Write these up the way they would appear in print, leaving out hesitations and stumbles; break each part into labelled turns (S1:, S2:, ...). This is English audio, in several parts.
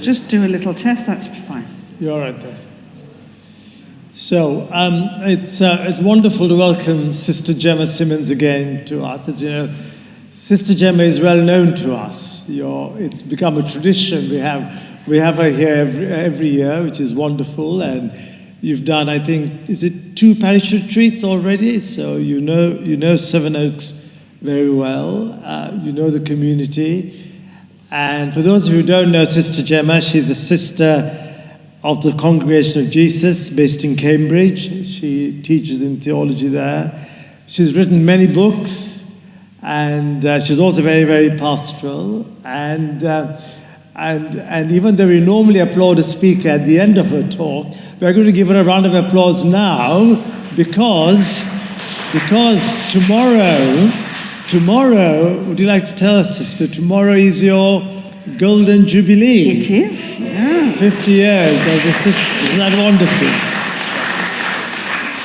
S1: just do a little test. That's fine.
S2: You're all right there. So it's wonderful to welcome Sister Gemma Simmonds again to us. As you know, Sister Gemma is well known to us. It's become a tradition. We have her here every year, which is wonderful. And you've done, I think, is it 2 parish retreats already? So you know Sevenoaks very well. You know the community. And for those of you who don't know Sister Gemma, she's a sister of the Congregation of Jesus based in Cambridge. She teaches in theology there. She's written many books, and she's also very, very pastoral. And even though we normally applaud a speaker at the end of her talk, we're going to give her a round of applause now because tomorrow, would you like to tell us, Sister, tomorrow is your Golden Jubilee.
S1: It is, yeah.
S2: 50 years as a sister. Isn't that wonderful?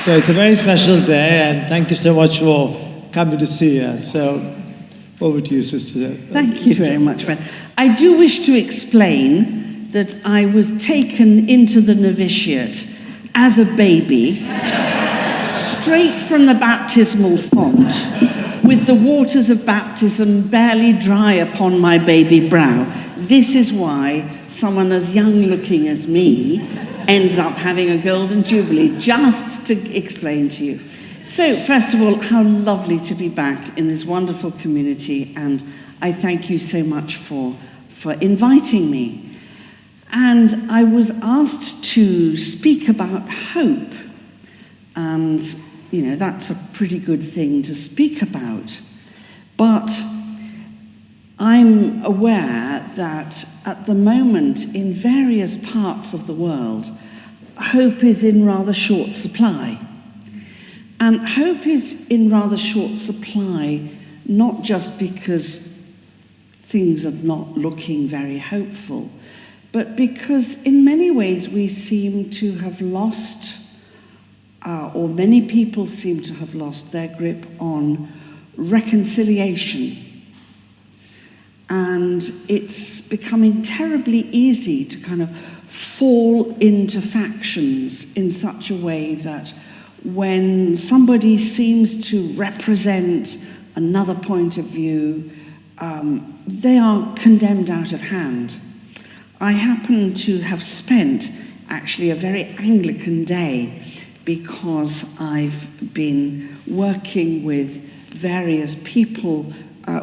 S2: So it's a very special day, and thank you so much for coming to see us. So over to you, Sister.
S1: Thank you very much, friend. I do wish to explain that I was taken into the novitiate as a baby, straight from the baptismal font, with the waters of baptism barely dry upon my baby brow. This is why someone as young-looking as me ends up having a Golden Jubilee, just to explain to you. So, first of all, how lovely to be back in this wonderful community, and I thank you so much for inviting me. And I was asked to speak about hope, and that's a pretty good thing to speak about. But I'm aware that at the moment in various parts of the world, hope is in rather short supply. And hope is in rather short supply, not just because things are not looking very hopeful, but because in many ways we seem to have lost or many people seem to have lost their grip on reconciliation. And it's becoming terribly easy to kind of fall into factions in such a way that when somebody seems to represent another point of view, they are condemned out of hand. I happen to have spent actually a very Anglican day because I've been working with various people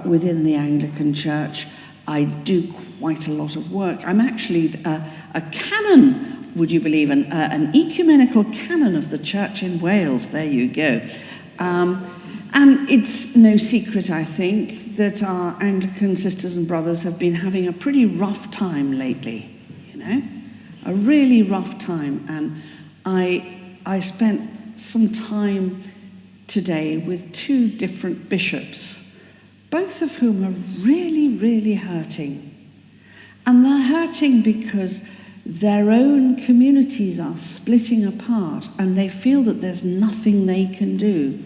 S1: within the Anglican Church. I do quite a lot of work. I'm actually a canon, would you believe, an ecumenical canon of the Church in Wales. There you go. And it's no secret, I think, that our Anglican sisters and brothers have been having a pretty rough time lately, a really rough time. And I spent some time today with 2 different bishops, both of whom are really, really hurting. And they're hurting because their own communities are splitting apart and they feel that there's nothing they can do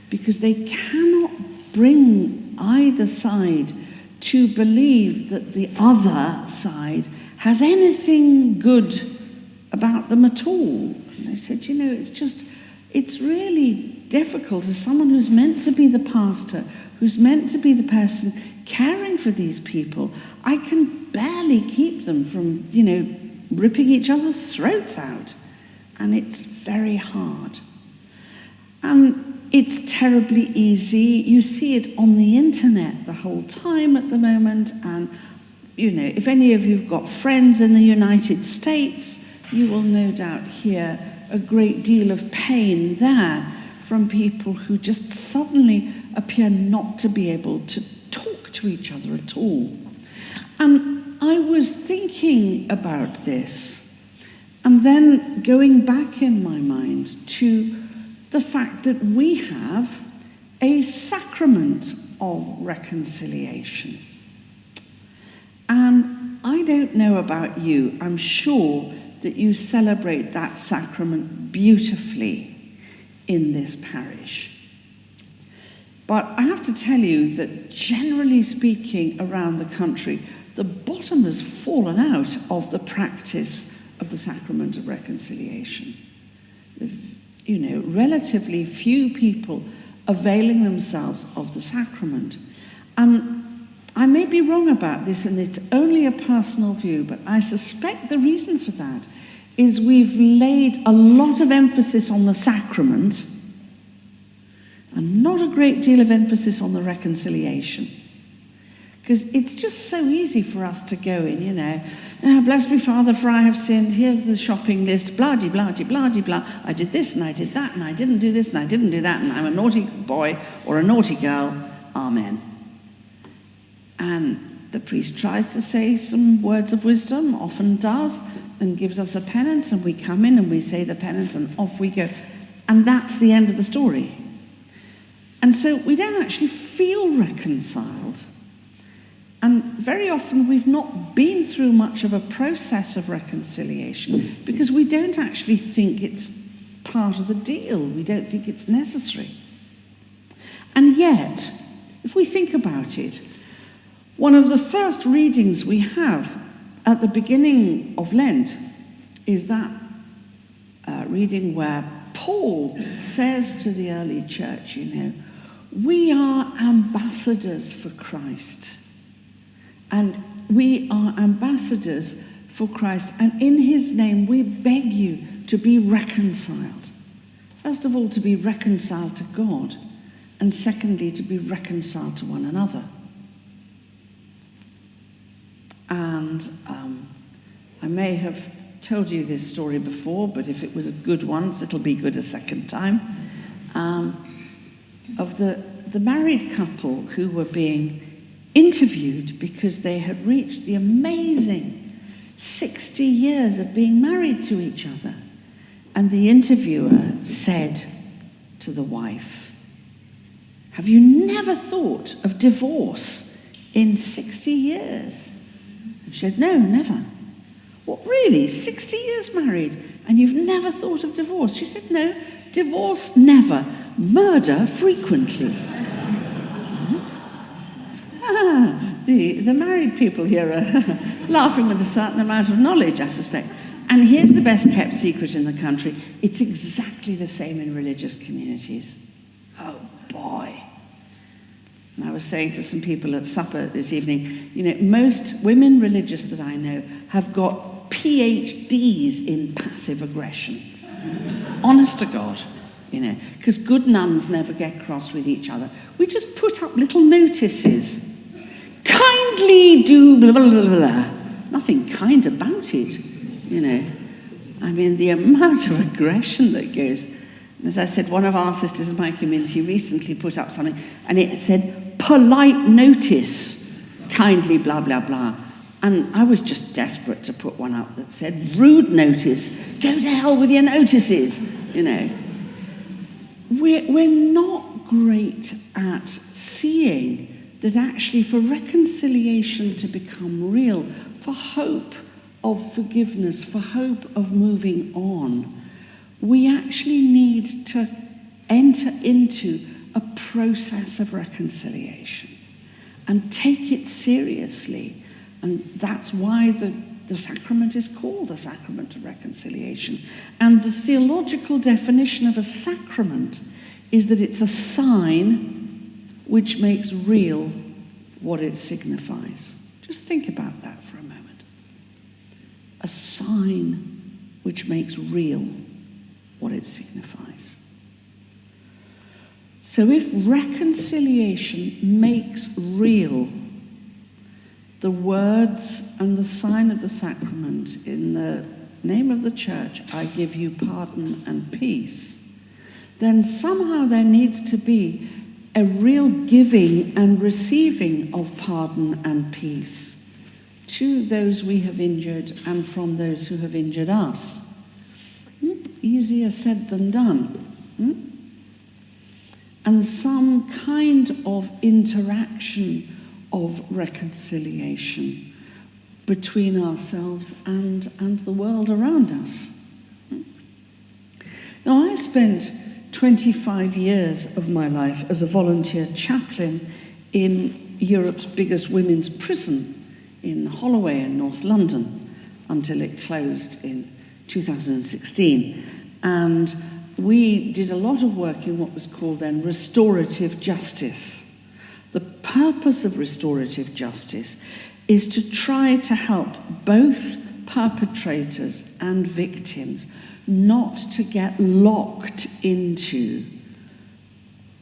S1: because they cannot bring either side to believe that the other side has anything good about them at all. And I said, it's really difficult as someone who's meant to be the pastor, who's meant to be the person caring for these people. I can barely keep them from, ripping each other's throats out. And it's very hard. And it's terribly easy. You see it on the internet the whole time at the moment. And, if any of you've got friends in the United States, you will no doubt hear a great deal of pain there from people who just suddenly appear not to be able to talk to each other at all. And I was thinking about this, and then going back in my mind to the fact that we have a sacrament of reconciliation. And I don't know about you, I'm sure that you celebrate that sacrament beautifully in this parish. But I have to tell you that generally speaking around the country, the the bottom has fallen out of the practice of the sacrament of reconciliation. You know, relatively few people availing themselves of the sacrament. And I may be wrong about this, and it's only a personal view, but I suspect the reason for that is we've laid a lot of emphasis on the sacrament and not a great deal of emphasis on the reconciliation. Because it's just so easy for us to go in, you know, bless me, Father, for I have sinned, here's the shopping list, blah-de, blah-de, blah-de, blah. I did this and I did that and I didn't do this and I didn't do that and I'm a naughty boy or a naughty girl. Amen. And the priest tries to say some words of wisdom, often does, and gives us a penance, and we come in and we say the penance and off we go. And that's the end of the story. And so we don't actually feel reconciled. And very often we've not been through much of a process of reconciliation because we don't actually think it's part of the deal. We don't think it's necessary. And yet, if we think about it, one of the first readings we have at the beginning of Lent is that reading where Paul says to the early church, you know, we are ambassadors for Christ. And we are ambassadors for Christ. And in his name, we beg you to be reconciled. First of all, to be reconciled to God. And secondly, to be reconciled to one another. And I may have told you this story before, but if it was good once, it'll be good a second time. Of the married couple who were being interviewed because they had reached the amazing 60 years of being married to each other. And the interviewer said to the wife, have you never thought of divorce in 60 years? And she said, no, never. What, really? 60 years married and you've never thought of divorce? She said, no, divorce never, murder frequently. The married people here are laughing with a certain amount of knowledge, I suspect. And here's the best kept secret in the country. It's exactly the same in religious communities. Oh, boy. And I was saying to some people at supper this evening, you know, most women religious that I know have got PhDs in passive aggression. Honest to God, you know, because good nuns never get cross with each other. We just put up little notices. Kindly do blah, blah, blah, blah. Nothing kind about it, you know. I mean, the amount of aggression that goes. And as I said, one of our sisters in my community recently put up something, and it said, polite notice, kindly blah, blah, blah. And I was just desperate to put one up that said, rude notice, go to hell with your notices, you know. We're not great at seeing that actually for reconciliation to become real, for hope of forgiveness, for hope of moving on, we actually need to enter into a process of reconciliation and take it seriously. And that's why the sacrament is called a sacrament of reconciliation. And the theological definition of a sacrament is that it's a sign which makes real what it signifies. Just think about that for a moment. A sign which makes real what it signifies. So if reconciliation makes real the words and the sign of the sacrament in the name of the church, I give you pardon and peace, then somehow there needs to be a real giving and receiving of pardon and peace to those we have injured and from those who have injured us. Easier said than done. And some kind of interaction of reconciliation between ourselves and the world around us. Now, I spent 25 years of my life as a volunteer chaplain in Europe's biggest women's prison in Holloway in North London until it closed in 2016. And we did a lot of work in what was called then restorative justice. The purpose of restorative justice is to try to help both perpetrators and victims not to get locked into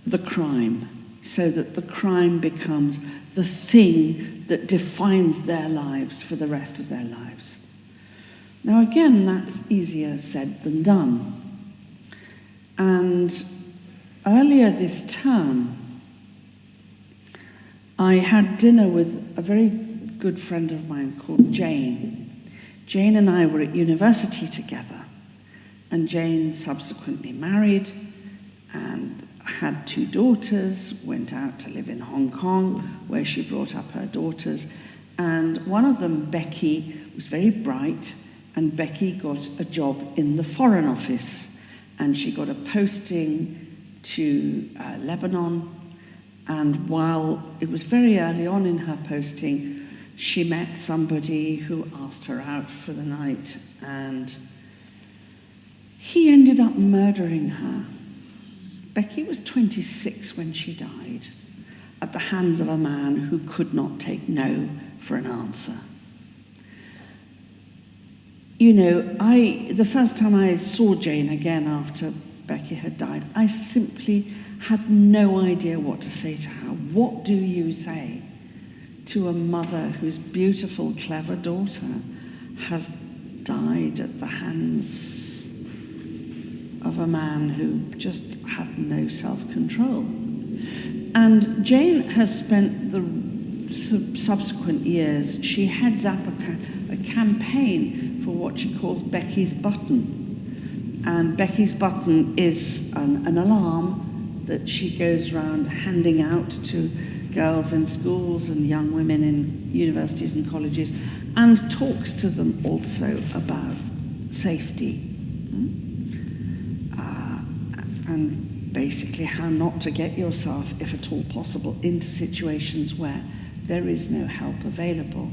S1: the crime, so that the crime becomes the thing that defines their lives for the rest of their lives. Now again, that's easier said than done. And earlier this term, I had dinner with a very good friend of mine called Jane. Jane and I were at university together, and Jane subsequently married and had 2 daughters, went out to live in Hong Kong, where she brought up her daughters. And one of them, Becky, was very bright, and Becky got a job in the Foreign Office. And she got a posting to Lebanon. And while it was very early on in her posting, she met somebody who asked her out for the night, and he ended up murdering her. Becky was 26 when she died, at the hands of a man who could not take no for an answer. You know, the first time I saw Jane again after Becky had died, I simply had no idea what to say to her. What do you say to a mother whose beautiful, clever daughter has died at the hands of a man who just had no self-control? And Jane has spent the subsequent years, she heads up a campaign for what she calls Becky's Button. And Becky's Button is an alarm that she goes around handing out to girls in schools and young women in universities and colleges, and talks to them also about safety. And basically how not to get yourself, if at all possible, into situations where there is no help available.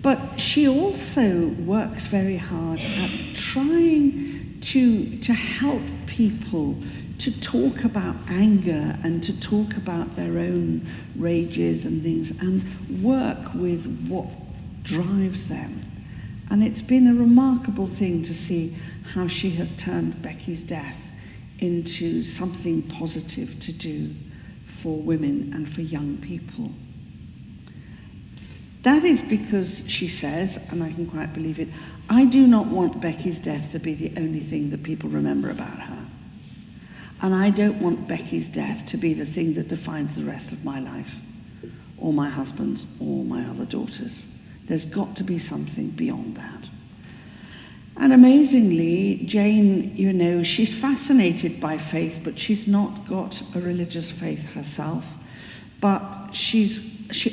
S1: But she also works very hard at trying to help people to talk about anger and to talk about their own rages and things, and work with what drives them. And it's been a remarkable thing to see how she has turned Becky's death into something positive to do for women and for young people. That is because, she says, and I can quite believe it, I do not want Becky's death to be the only thing that people remember about her. And I don't want Becky's death to be the thing that defines the rest of my life, or my husband's, or my other daughters. There's got to be something beyond that. And amazingly, Jane, you know, she's fascinated by faith, but she's not got a religious faith herself. But she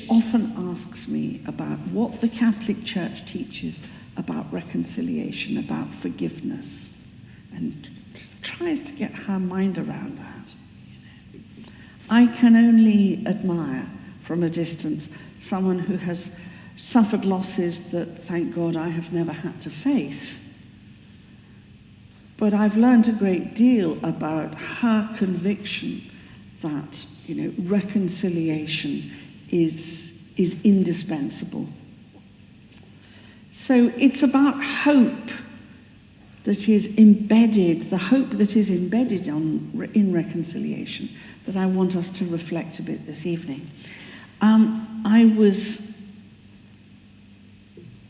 S1: often asks me about what the Catholic Church teaches about reconciliation, about forgiveness, and tries to get her mind around that. I can only admire from a distance someone who has suffered losses that, thank God, I have never had to face. But I've learned a great deal about her conviction that, you know, reconciliation is indispensable. So it's about hope that is embedded, the hope that is embedded in reconciliation, that I want us to reflect a bit this evening. I was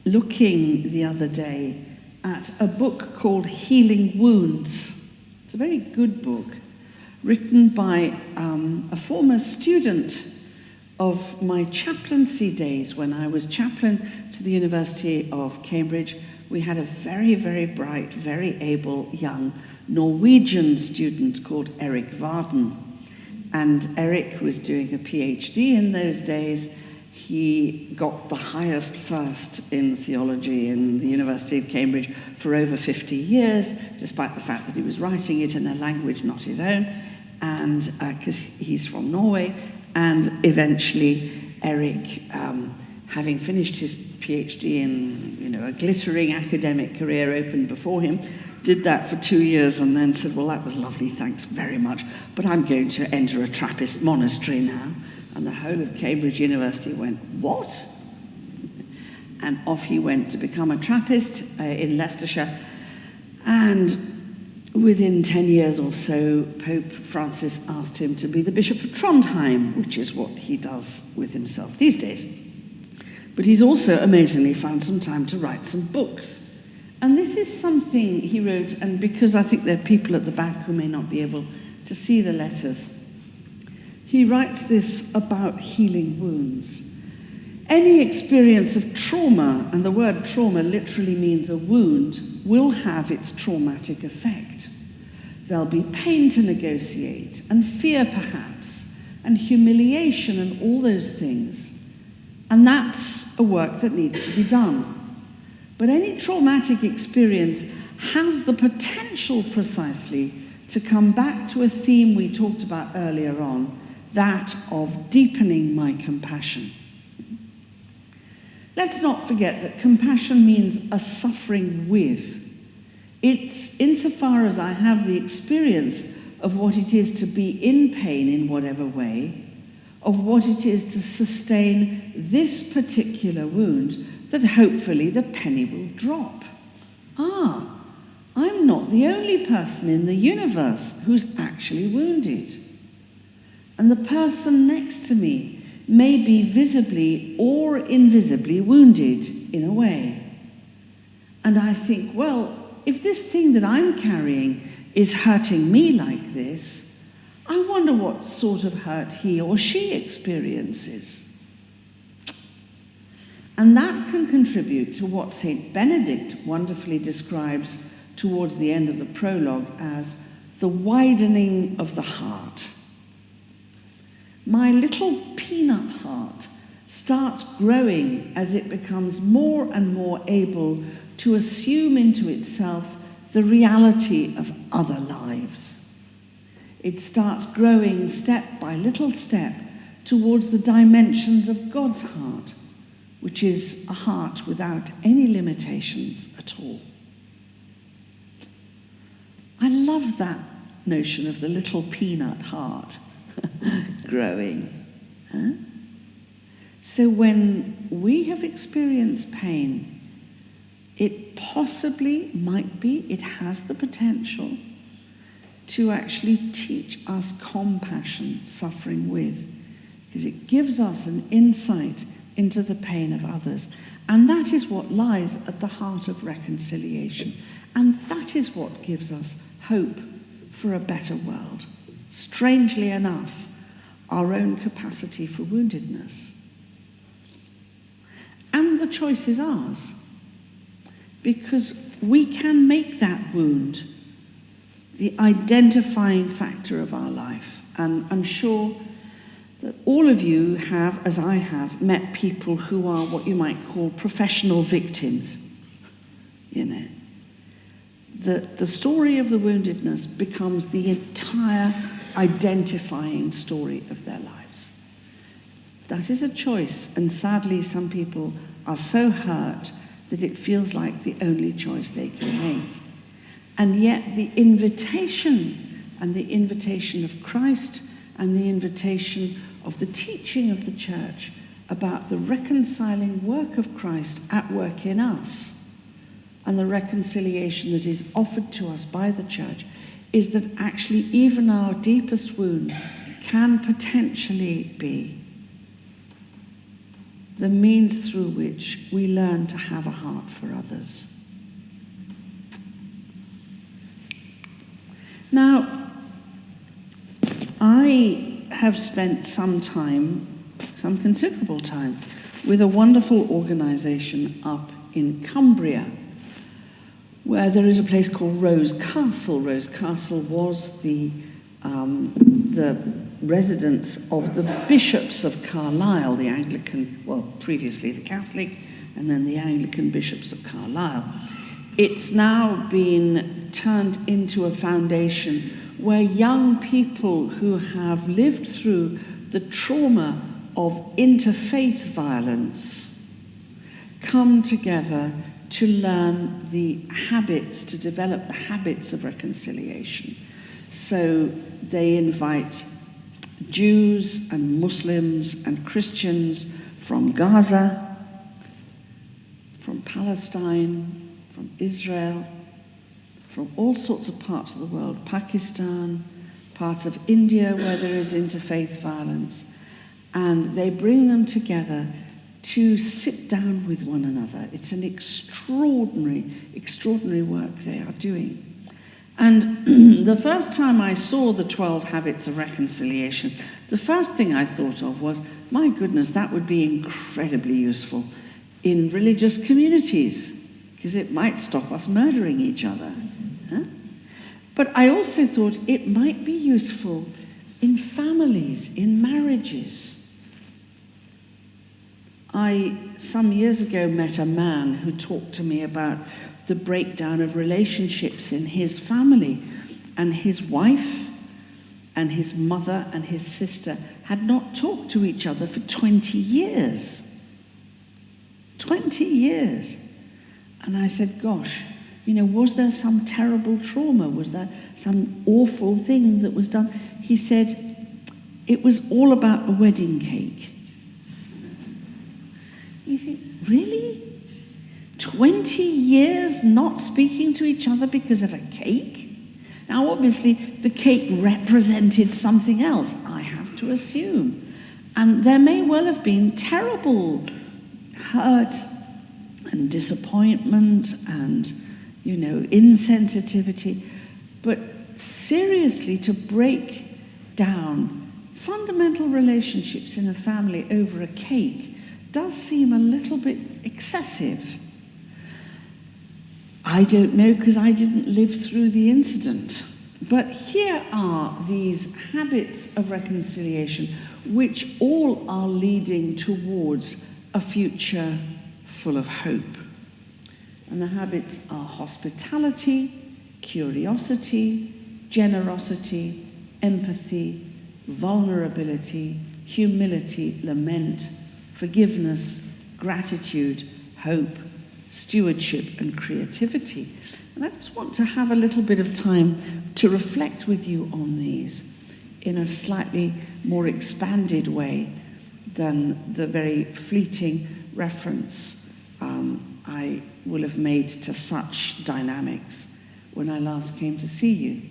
S1: looking the other day at a book called Healing Wounds. It's a very good book, written by a former student of my chaplaincy days when I was chaplain to the University of Cambridge. We had a very, very bright, very able young Norwegian student called Erik Varden. And Erik was doing a PhD in those days. He got the highest first in theology in the University of Cambridge for over 50 years, despite the fact that he was writing it in a language not his own, and because he's from Norway. And eventually Erik having finished his PhD in, a glittering academic career opened before him, did that for 2 years and then said, well, that was lovely, thanks very much, but I'm going to enter a Trappist monastery now. And the whole of Cambridge University went, what? And off he went to become a Trappist in Leicestershire. And within 10 years or so, Pope Francis asked him to be the Bishop of Trondheim, which is what he does with himself these days. But he's also amazingly found some time to write some books. And this is something he wrote, and because I think there are people at the back who may not be able to see the letters, he writes this about healing wounds. Any experience of trauma, and the word trauma literally means a wound, will have its traumatic effect. There'll be pain to negotiate, and fear perhaps, and humiliation and all those things. And that's a work that needs to be done. But any traumatic experience has the potential precisely to come back to a theme we talked about earlier on, that of deepening my compassion. Let's not forget that compassion means a suffering with. It's insofar as I have the experience of what it is to be in pain in whatever way, of what it is to sustain this particular wound, that hopefully the penny will drop. I'm not the only person in the universe who's actually wounded. And the person next to me may be visibly or invisibly wounded in a way. And I think, well, if this thing that I'm carrying is hurting me like this, I wonder what sort of hurt he or she experiences. And that can contribute to what St. Benedict wonderfully describes towards the end of the prologue as the widening of the heart. My little peanut heart starts growing as it becomes more and more able to assume into itself the reality of other lives. It starts growing step by little step towards the dimensions of God's heart, which is a heart without any limitations at all. I love that notion of the little peanut heart growing. So when we have experienced pain, it possibly might be, it has the potential to actually teach us compassion, suffering with, because it gives us an insight into the pain of others. And that is what lies at the heart of reconciliation. And that is what gives us hope for a better world. Strangely enough, our own capacity for woundedness. And the choice is ours, because we can make that wound the identifying factor of our life. And I'm sure that all of you have, as I have, met people who are what you might call professional victims. The story of the woundedness becomes the entire identifying story of their lives. That is a choice, and sadly some people are so hurt that it feels like the only choice they can make. And yet the invitation, and the invitation of Christ, and the invitation of the teaching of the church about the reconciling work of Christ at work in us, and the reconciliation that is offered to us by the church, is that actually even our deepest wounds can potentially be the means through which we learn to have a heart for others. Now, I have spent some considerable time, with a wonderful organisation up in Cumbria, where there is a place called Rose Castle. Rose Castle was the residence of the bishops of Carlisle, the Anglican, well, previously the Catholic, and then the Anglican bishops of Carlisle. It's now been turned into a foundation where young people who have lived through the trauma of interfaith violence come together to learn the habits, to develop the habits of reconciliation. So they invite Jews and Muslims and Christians from Gaza, from Palestine, from Israel, from all sorts of parts of the world, Pakistan, parts of India where there is interfaith violence, and they bring them together to sit down with one another. It's an extraordinary, extraordinary work they are doing. And the first time I saw the 12 Habits of Reconciliation, the first thing I thought of was, my goodness, that would be incredibly useful in religious communities, because it might stop us murdering each other. Huh? But I also thought it might be useful in families, in marriages. I, some years ago, met a man who talked to me about the breakdown of relationships in his family, and his wife and his mother and his sister had not talked to each other for 20 years. 20 years. And I said, gosh, was there some terrible trauma? Was there some awful thing that was done? He said, it was all about the wedding cake. You think, really? 20 years not speaking to each other because of a cake? Now, obviously, the cake represented something else, I have to assume. And there may well have been terrible hurt and disappointment and, insensitivity. But seriously, to break down fundamental relationships in a family over a cake does seem a little bit excessive. I don't know, because I didn't live through the incident. But here are these habits of reconciliation, which all are leading towards a future full of hope. And the habits are hospitality, curiosity, generosity, empathy, vulnerability, humility, lament, forgiveness, gratitude, hope, stewardship, and creativity. And I just want to have a little bit of time to reflect with you on these in a slightly more expanded way than the very fleeting reference I will have made to such dynamics when I last came to see you.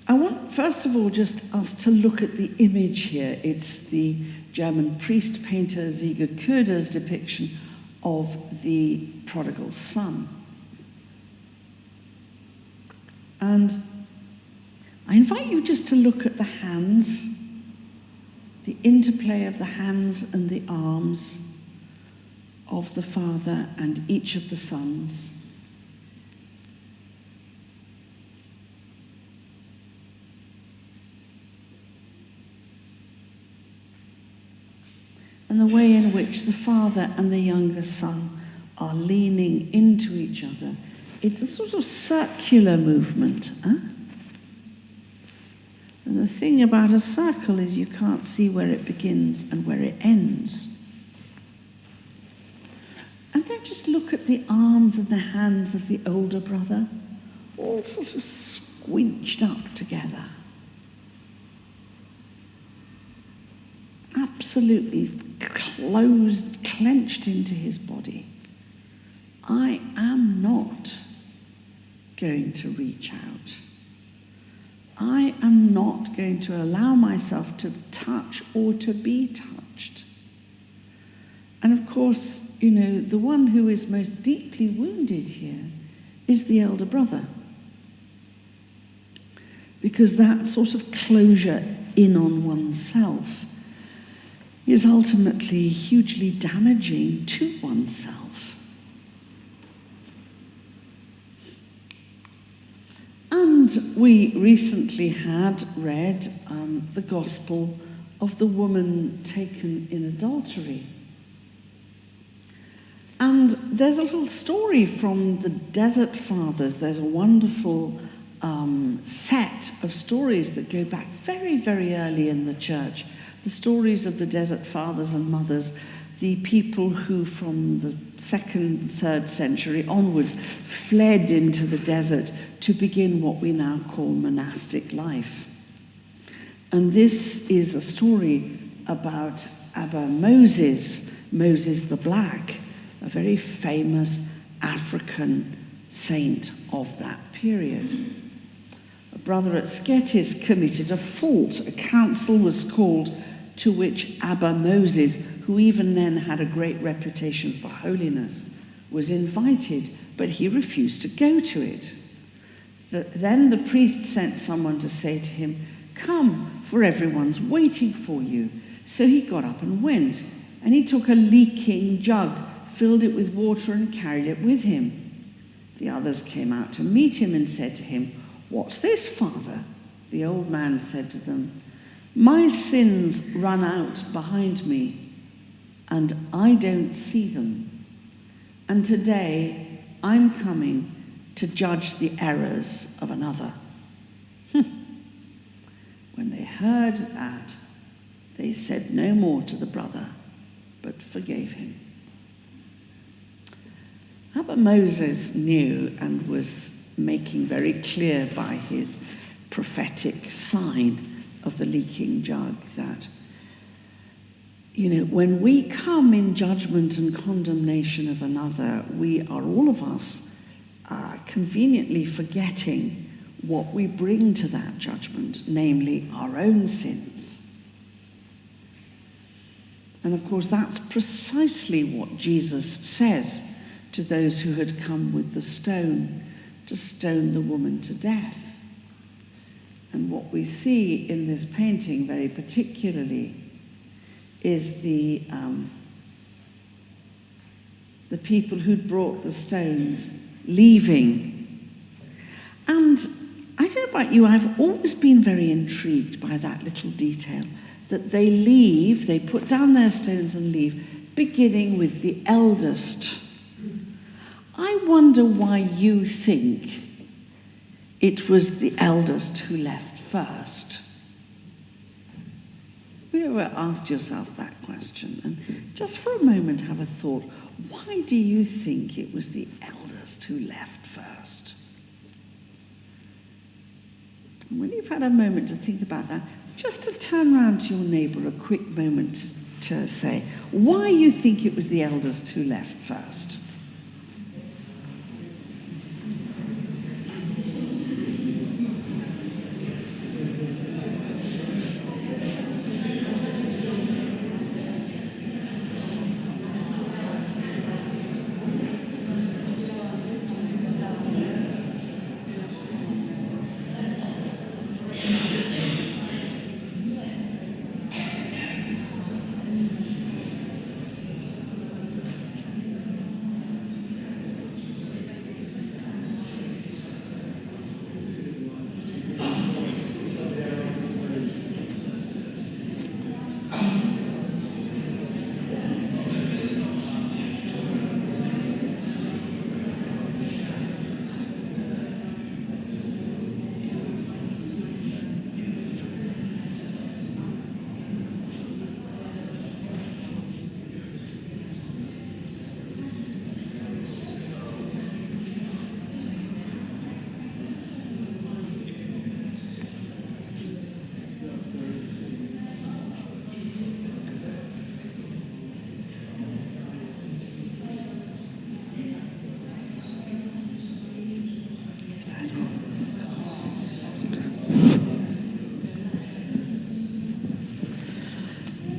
S1: I want, first of all, just us to look at the image here. It's the German priest painter Ziege Köder's depiction of the prodigal son. And I invite you just to look at the hands, the interplay of the hands and the arms of the father and each of the sons. And the way in which the father and the younger son are leaning into each other. It's a sort of circular movement. Huh? And the thing about a circle is you can't see where it begins and where it ends. And then just look at the arms and the hands of the older brother, all sort of squinched up together. Absolutely closed, clenched into his body. I am not going to reach out. I am not going to allow myself to touch or to be touched. And of course, the one who is most deeply wounded here is the elder brother. Because that sort of closure in on oneself is ultimately hugely damaging to oneself. And we recently had read the Gospel of the woman taken in adultery. And there's a little story from the Desert Fathers. There's a wonderful set of stories that go back very, very early in the church. The stories of the Desert Fathers and Mothers the people who from the 2nd, 3rd century onwards fled into the desert to begin what we now call monastic life. And this is a story about Abba Moses, Moses the Black, a very famous African saint of that period. A brother at Sketis committed a fault. A council was called, to which Abba Moses, who even then had a great reputation for holiness, was invited, but he refused to go to it. Then the priest sent someone to say to him, "Come, for everyone's waiting for you." So he got up and went, and he took a leaking jug, filled it with water, and carried it with him. The others came out to meet him and said to him, "What's this, Father?" The old man said to them, "My sins run out behind me, and I don't see them. And today I'm coming to judge the errors of another." When they heard that, they said no more to the brother, but forgave him. Abba Moses knew and was making very clear by his prophetic sign of the leaking jug that, when we come in judgment and condemnation of another, we are, all of us, conveniently forgetting what we bring to that judgment, namely our own sins. And of course, that's precisely what Jesus says to those who had come with the stone to stone the woman to death. And what we see in this painting very particularly is the people who'd brought the stones leaving. And I don't know about you, I've always been very intrigued by that little detail, that they leave, they put down their stones and leave, beginning with the eldest. I wonder why you think it was the eldest who left first. Have you ever asked yourself that question? And just for a moment have a thought, why do you think it was the eldest who left first? And when you've had a moment to think about that, just to turn around to your neighbour a quick moment to say why you think it was the eldest who left first.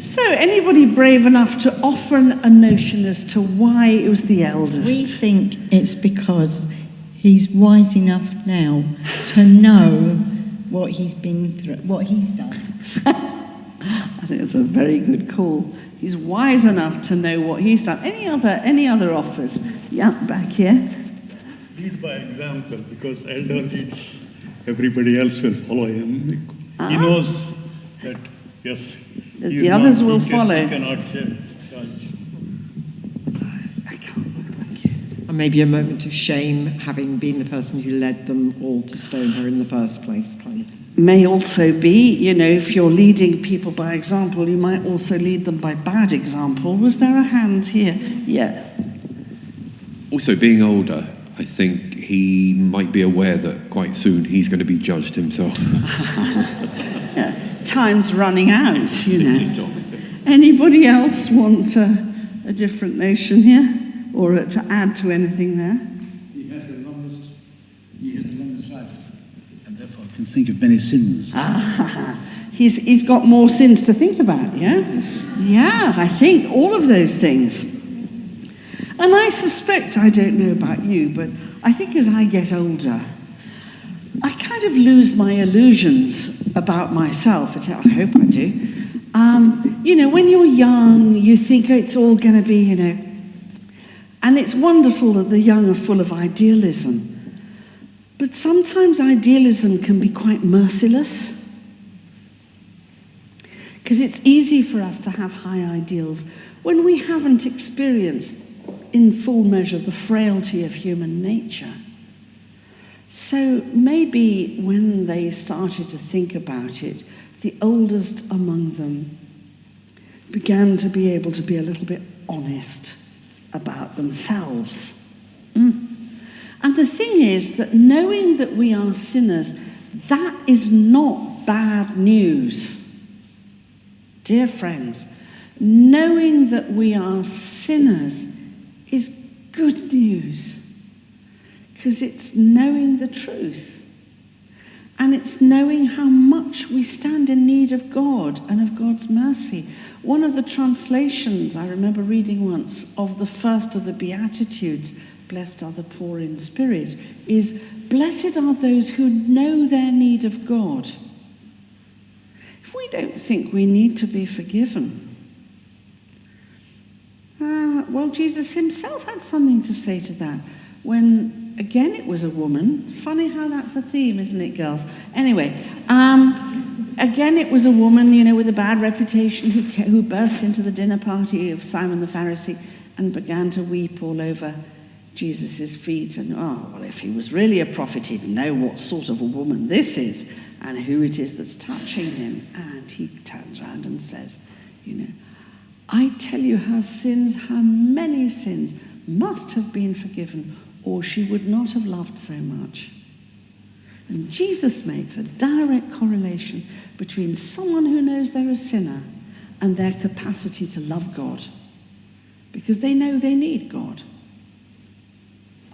S1: So, anybody brave enough to offer a notion as to why it was the eldest?
S3: We think it's because he's wise enough now to know what he's been through, what he's done.
S1: I think it's a very good call. He's wise enough to know what he's done. Any other offers? Yeah, back here.
S4: Lead by example, because elder leads, everybody else will follow him. He knows that, yes,
S1: the others will follow.
S4: He cannot judge.
S1: Sorry, I can't. Thank you.
S5: And maybe a moment of shame, having been the person who led them all to stone her in the first place, kind of.
S1: may also be, if you're leading people by example, you might also lead them by bad example. Was there a hand here? Yeah.
S5: Also, being older, I think he might be aware that quite soon he's going to be judged himself.
S1: Yeah, time's running out, Anybody else want a different notion here? Or to add to anything there?
S6: He has the longest life, and therefore can think of many sins.
S1: He's got more sins to think about, yeah? Yeah, I think all of those things. And I suspect, I don't know about you, but I think as I get older, I kind of lose my illusions about myself. I hope I do. When you're young, you think it's all going to be, and it's wonderful that the young are full of idealism. But sometimes idealism can be quite merciless. Because it's easy for us to have high ideals when we haven't experienced in full measure the frailty of human nature. So maybe when they started to think about it, the oldest among them began to be able to be a little bit honest about themselves. And the thing is that knowing that we are sinners, that is not bad news. Dear friends, knowing that we are sinners is good news, because it's knowing the truth. And it's knowing how much we stand in need of God and of God's mercy. One of the translations I remember reading once of the first of the Beatitudes, blessed are the poor in spirit, is, blessed are those who know their need of God. If we don't think we need to be forgiven, well, Jesus himself had something to say to that. When, again, it was a woman. Funny how that's a theme, isn't it, girls? Anyway, again, it was a woman, with a bad reputation who burst into the dinner party of Simon the Pharisee and began to weep all over Jesus' feet. And, if he was really a prophet, he'd know what sort of a woman this is and who it is that's touching him. And he turns around and says, I tell you, her many sins must have been forgiven, or she would not have loved so much. And Jesus makes a direct correlation between someone who knows they're a sinner and their capacity to love God, because they know they need God.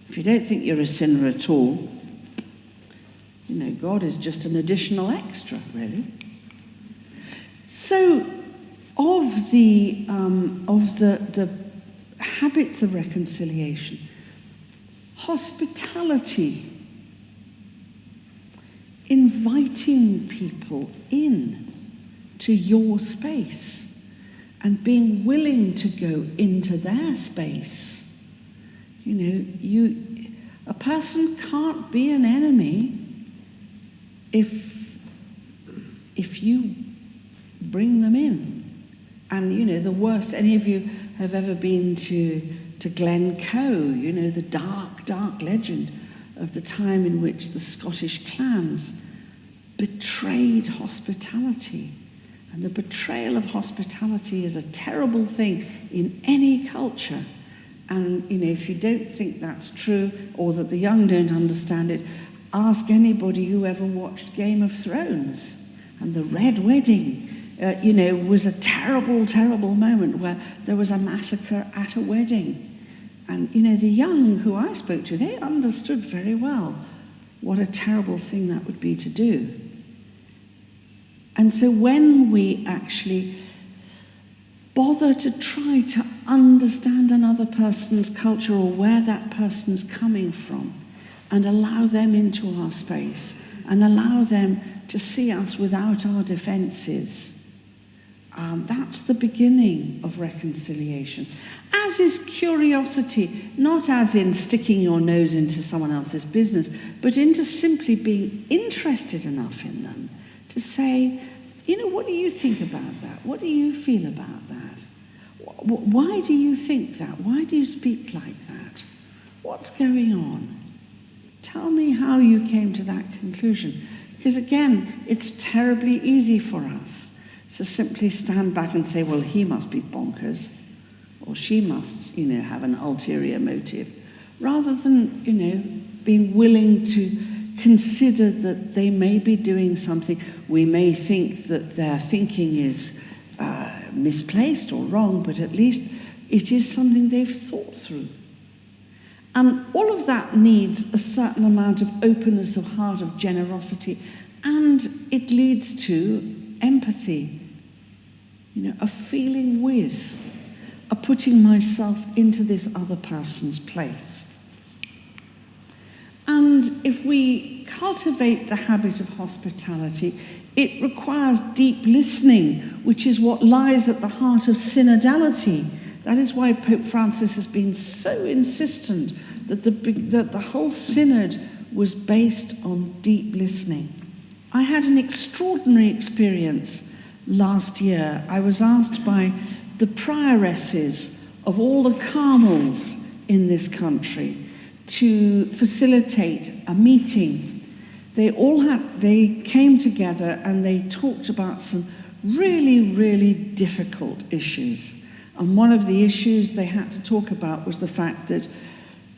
S1: If you don't think you're a sinner at all, God is just an additional extra, really. So, of the habits of reconciliation, hospitality, inviting people in to your space and being willing to go into their space. A person can't be an enemy if you bring them in. And the worst, any of you have ever been to Glencoe, the dark legend of the time in which the Scottish clans betrayed hospitality. And the betrayal of hospitality is a terrible thing in any culture. And, if you don't think that's true, or that the young don't understand it, ask anybody who ever watched Game of Thrones. And the Red Wedding, was a terrible, terrible moment where there was a massacre at a wedding. And, the young who I spoke to, they understood very well what a terrible thing that would be to do. And so when we actually bother to try to understand another person's culture or where that person's coming from, and allow them into our space, and allow them to see us without our defenses, that's the beginning of reconciliation. As is curiosity, not as in sticking your nose into someone else's business, but into simply being interested enough in them to say, what do you think about that? What do you feel about that? Why do you think that? Why do you speak like that? What's going on? Tell me how you came to that conclusion. Because again, it's terribly easy for us to simply stand back and say, well, he must be bonkers, or she must, have an ulterior motive, rather than, being willing to consider that they may be doing something. We may think that their thinking is misplaced or wrong, but at least it is something they've thought through. And all of that needs a certain amount of openness of heart, of generosity, and it leads to empathy, a feeling with, a putting myself into this other person's place. And if we cultivate the habit of hospitality, it requires deep listening, which is what lies at the heart of synodality. That is why Pope Francis has been so insistent that the whole synod was based on deep listening. I had an extraordinary experience last year. I was asked by the prioresses of all the Carmels in this country to facilitate a meeting. They came together and they talked about some really, really difficult issues. And one of the issues they had to talk about was the fact that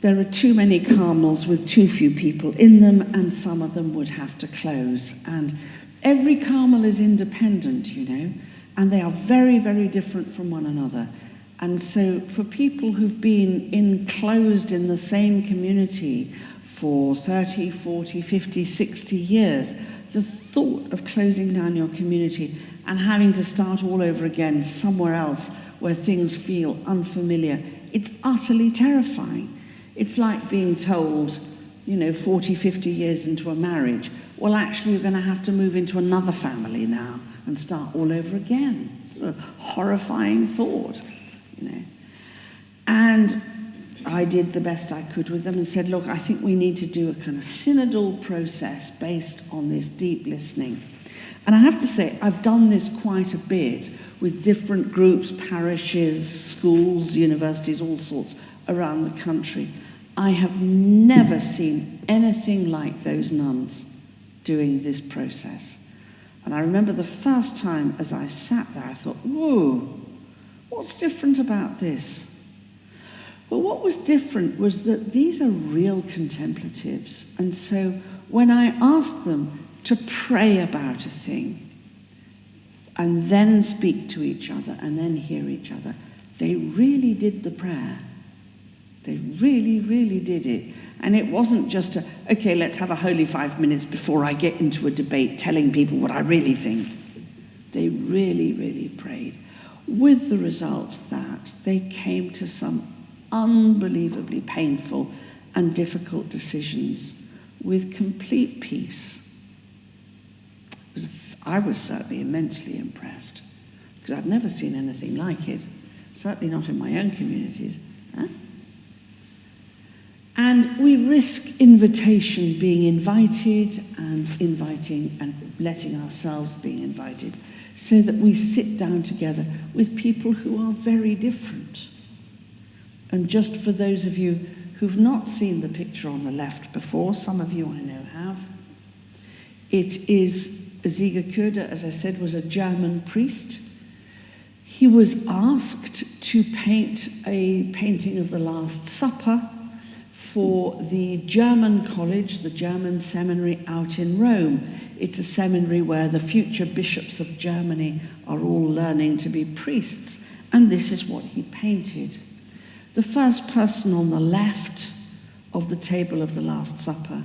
S1: there are too many Carmels with too few people in them, and some of them would have to close. And every Carmel is independent, and they are very, very different from one another. And so for people who've been enclosed in the same community for 30, 40, 50, 60 years, the thought of closing down your community and having to start all over again somewhere else where things feel unfamiliar, it's utterly terrifying. It's like being told, 40, 50 years into a marriage, well, actually, you're going to have to move into another family now and start all over again. Sort of horrifying thought, And I did the best I could with them and said, look, I think we need to do a kind of synodal process based on this deep listening. And I have to say, I've done this quite a bit with different groups, parishes, schools, universities, all sorts around the country. I have never seen anything like those nuns doing this process. And I remember the first time as I sat there, I thought, whoa, what's different about this? Well, what was different was that these are real contemplatives. And so when I asked them to pray about a thing and then speak to each other and then hear each other, they really did the prayer. They really, really did it. And it wasn't just okay, let's have a holy 5 minutes before I get into a debate telling people what I really think. They really, really prayed, with the result that they came to some unbelievably painful and difficult decisions with complete peace. I was certainly immensely impressed, because I've never seen anything like it, certainly not in my own communities. And we risk invitation, being invited and inviting and letting ourselves be invited, so that we sit down together with people who are very different. And just for those of you who've not seen the picture on the left before, some of you I know have, it is Ziege Köder, as I said, was a German priest. He was asked to paint a painting of the Last Supper for the German college, the German seminary out in Rome. It's a seminary where the future bishops of Germany are all learning to be priests, and this is what he painted. The first person on the left of the table of the Last Supper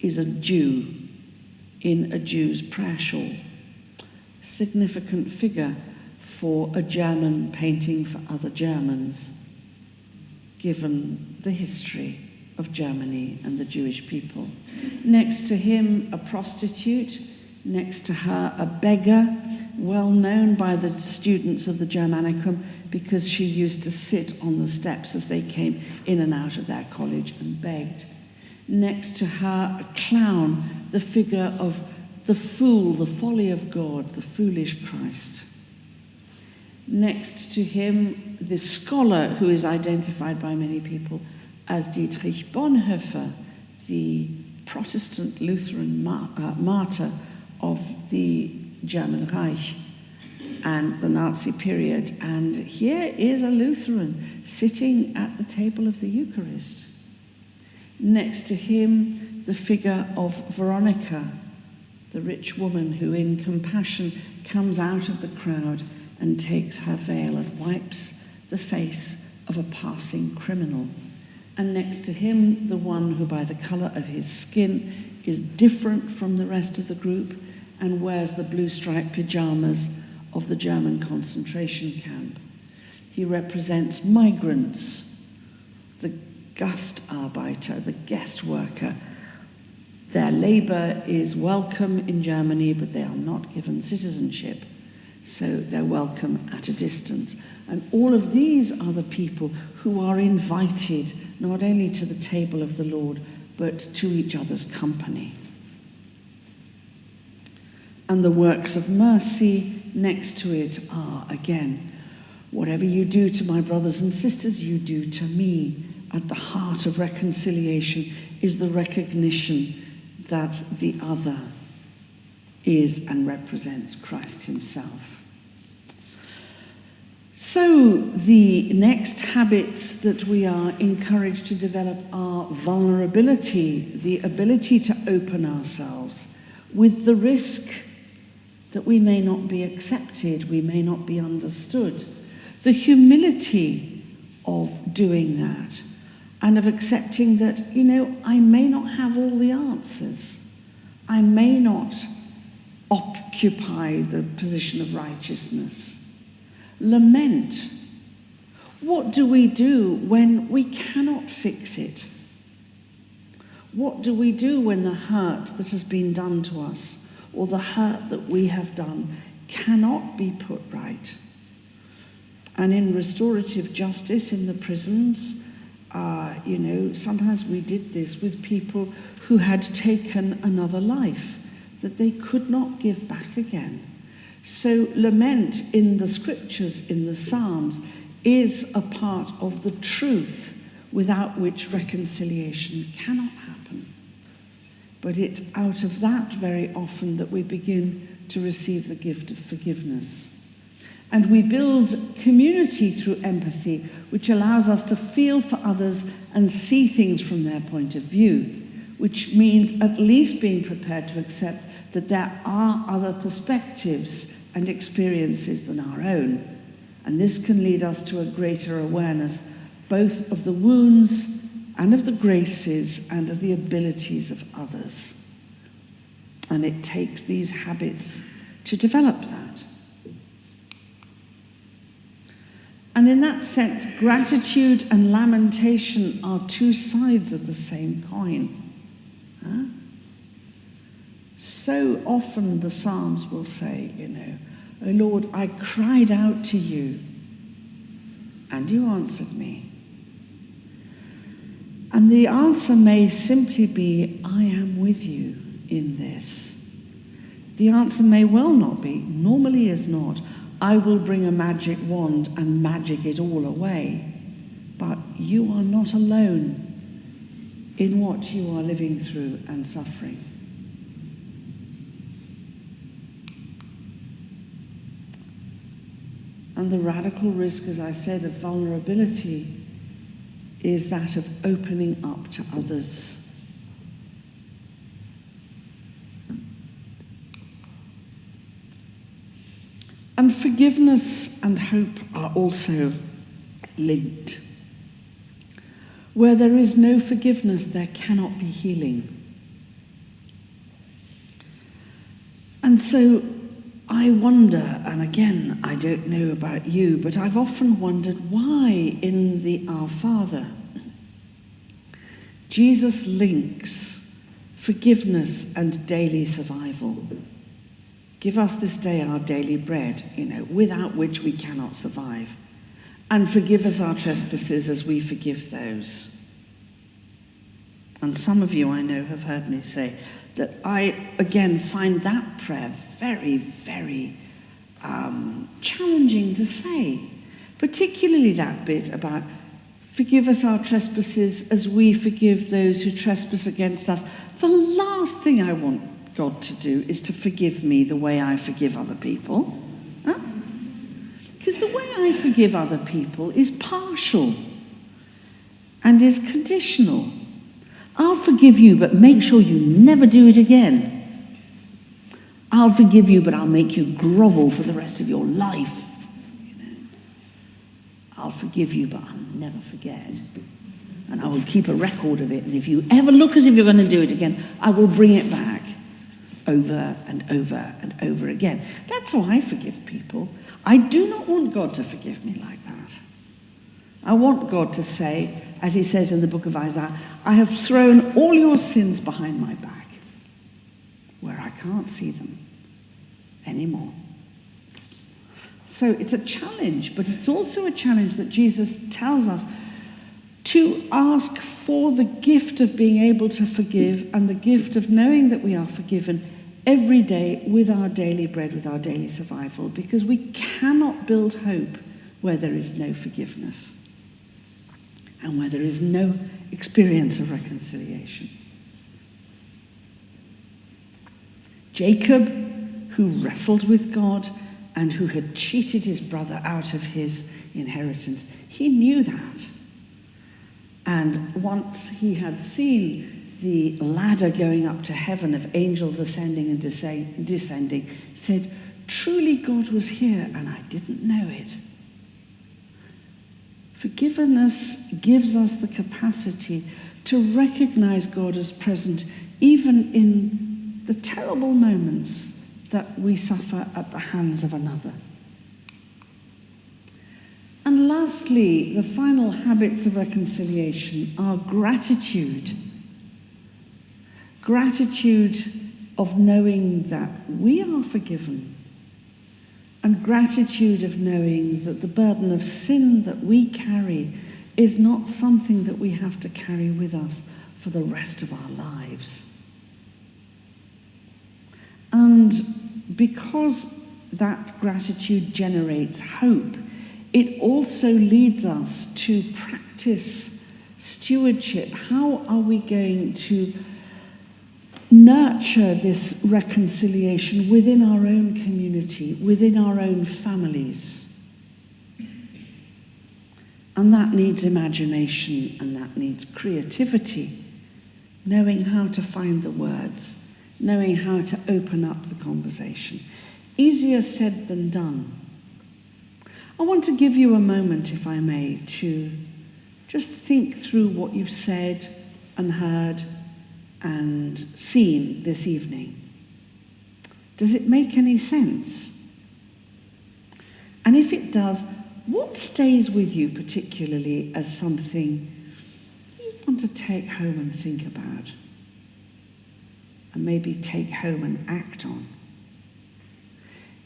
S1: is a Jew in a Jew's prayer shawl. Significant figure for a German painting for other Germans, given the history of Germany and the Jewish people. Next to him, a prostitute. Next to her, a beggar, well known by the students of the Germanicum because she used to sit on the steps as they came in and out of their college and begged. Next to her, a clown, the figure of the fool, the folly of God, the foolish Christ. Next to him, the scholar who is identified by many people as Dietrich Bonhoeffer, the Protestant Lutheran martyr of the German Reich and the Nazi period. And here is a Lutheran sitting at the table of the Eucharist. Next to him, the figure of Veronica, the rich woman who in compassion comes out of the crowd and takes her veil and wipes the face of a passing criminal. And next to him, the one who by the colour of his skin is different from the rest of the group and wears the blue striped pyjamas of the German concentration camp. He represents migrants, the Gastarbeiter, the guest worker. Their labour is welcome in Germany, but they are not given citizenship, so they're welcome at a distance. And all of these are the people who are invited not only to the table of the Lord, but to each other's company. And the works of mercy next to it are, again, whatever you do to my brothers and sisters, you do to me. At the heart of reconciliation is the recognition that the other is and represents Christ himself. So the next habits that we are encouraged to develop are vulnerability, the ability to open ourselves with the risk that we may not be accepted, we may not be understood, the humility of doing that, and of accepting that, I may not have all the answers. I may not occupy the position of righteousness. Lament. What do we do when we cannot fix it? What do we do when the hurt that has been done to us or the hurt that we have done cannot be put right? And in restorative justice in the prisons, sometimes we did this with people who had taken another life that they could not give back again. So lament in the scriptures, in the Psalms, is a part of the truth without which reconciliation cannot happen. But it's out of that very often that we begin to receive the gift of forgiveness. And we build community through empathy, which allows us to feel for others and see things from their point of view, which means at least being prepared to accept that there are other perspectives and experiences than our own. And this can lead us to a greater awareness both of the wounds and of the graces and of the abilities of others. And it takes these habits to develop that. And in that sense, gratitude and lamentation are two sides of the same coin. Huh? So often the Psalms will say, "O Lord, I cried out to you, and you answered me." And the answer may simply be, "I am with you in this." The answer may well not be, normally is not, "I will bring a magic wand and magic it all away." But you are not alone in what you are living through and suffering. And the radical risk, as I said, of vulnerability is that of opening up to others. And forgiveness and hope are also linked. Where there is no forgiveness, there cannot be healing. And so I wonder, and again, I don't know about you, but I've often wondered why in the Our Father, Jesus links forgiveness and daily survival. Give us this day our daily bread, without which we cannot survive. And forgive us our trespasses as we forgive those. And some of you I know have heard me say that I, again, find that prayer very, very challenging to say. Particularly that bit about forgive us our trespasses as we forgive those who trespass against us. The last thing I want God to do is to forgive me the way I forgive other people. Because the way I forgive other people is partial and is conditional. I'll forgive you, but make sure you never do it again. I'll forgive you, but I'll make you grovel for the rest of your life. I'll forgive you, but I'll never forget. And I will keep a record of it. And if you ever look as if you're going to do it again, I will bring it back over and over and over again. That's how I forgive people. I do not want God to forgive me like that. I want God to say, as he says in the book of Isaiah, I have thrown all your sins behind my back, where I can't see them anymore. So it's a challenge, but it's also a challenge that Jesus tells us to ask for the gift of being able to forgive and the gift of knowing that we are forgiven every day with our daily bread, with our daily survival, because we cannot build hope where there is no forgiveness and where there is no experience of reconciliation. Jacob, who wrestled with God and who had cheated his brother out of his inheritance, he knew that. And once he had seen the ladder going up to heaven of angels ascending and descending, said, truly God was here and I didn't know it. Forgiveness gives us the capacity to recognize God as present even in the terrible moments that we suffer at the hands of another. And lastly, the final habits of reconciliation are gratitude. Gratitude of knowing that we are forgiven, and gratitude of knowing that the burden of sin that we carry is not something that we have to carry with us for the rest of our lives. And because that gratitude generates hope, it also leads us to practice stewardship. How are we going to nurture this reconciliation within our own community, within our own families? And that needs imagination and that needs creativity, knowing how to find the words, knowing how to open up the conversation. Easier said than done. I want to give you a moment, if I may, to just think through what you've said and heard and seen this evening. Does it make any sense? And if it does, what stays with you particularly as something you want to take home and think about? And maybe take home and act on?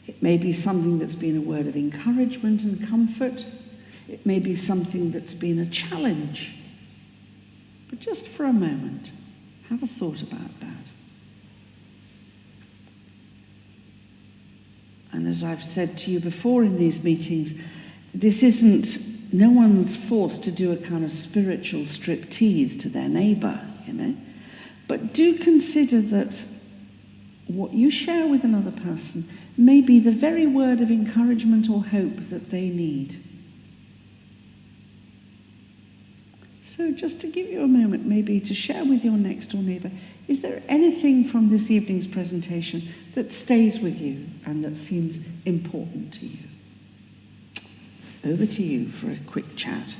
S1: It may be something that's been a word of encouragement and comfort. It may be something that's been a challenge. But just for a moment, have a thought about that. And as I've said to you before in these meetings, this isn't, no one's forced to do a kind of spiritual striptease to their neighbour, you know. But do consider that what you share with another person may be the very word of encouragement or hope that they need. So just to give you a moment maybe to share with your next door neighbour, is there anything from this evening's presentation that stays with you and that seems important to you? Over to you for a quick chat.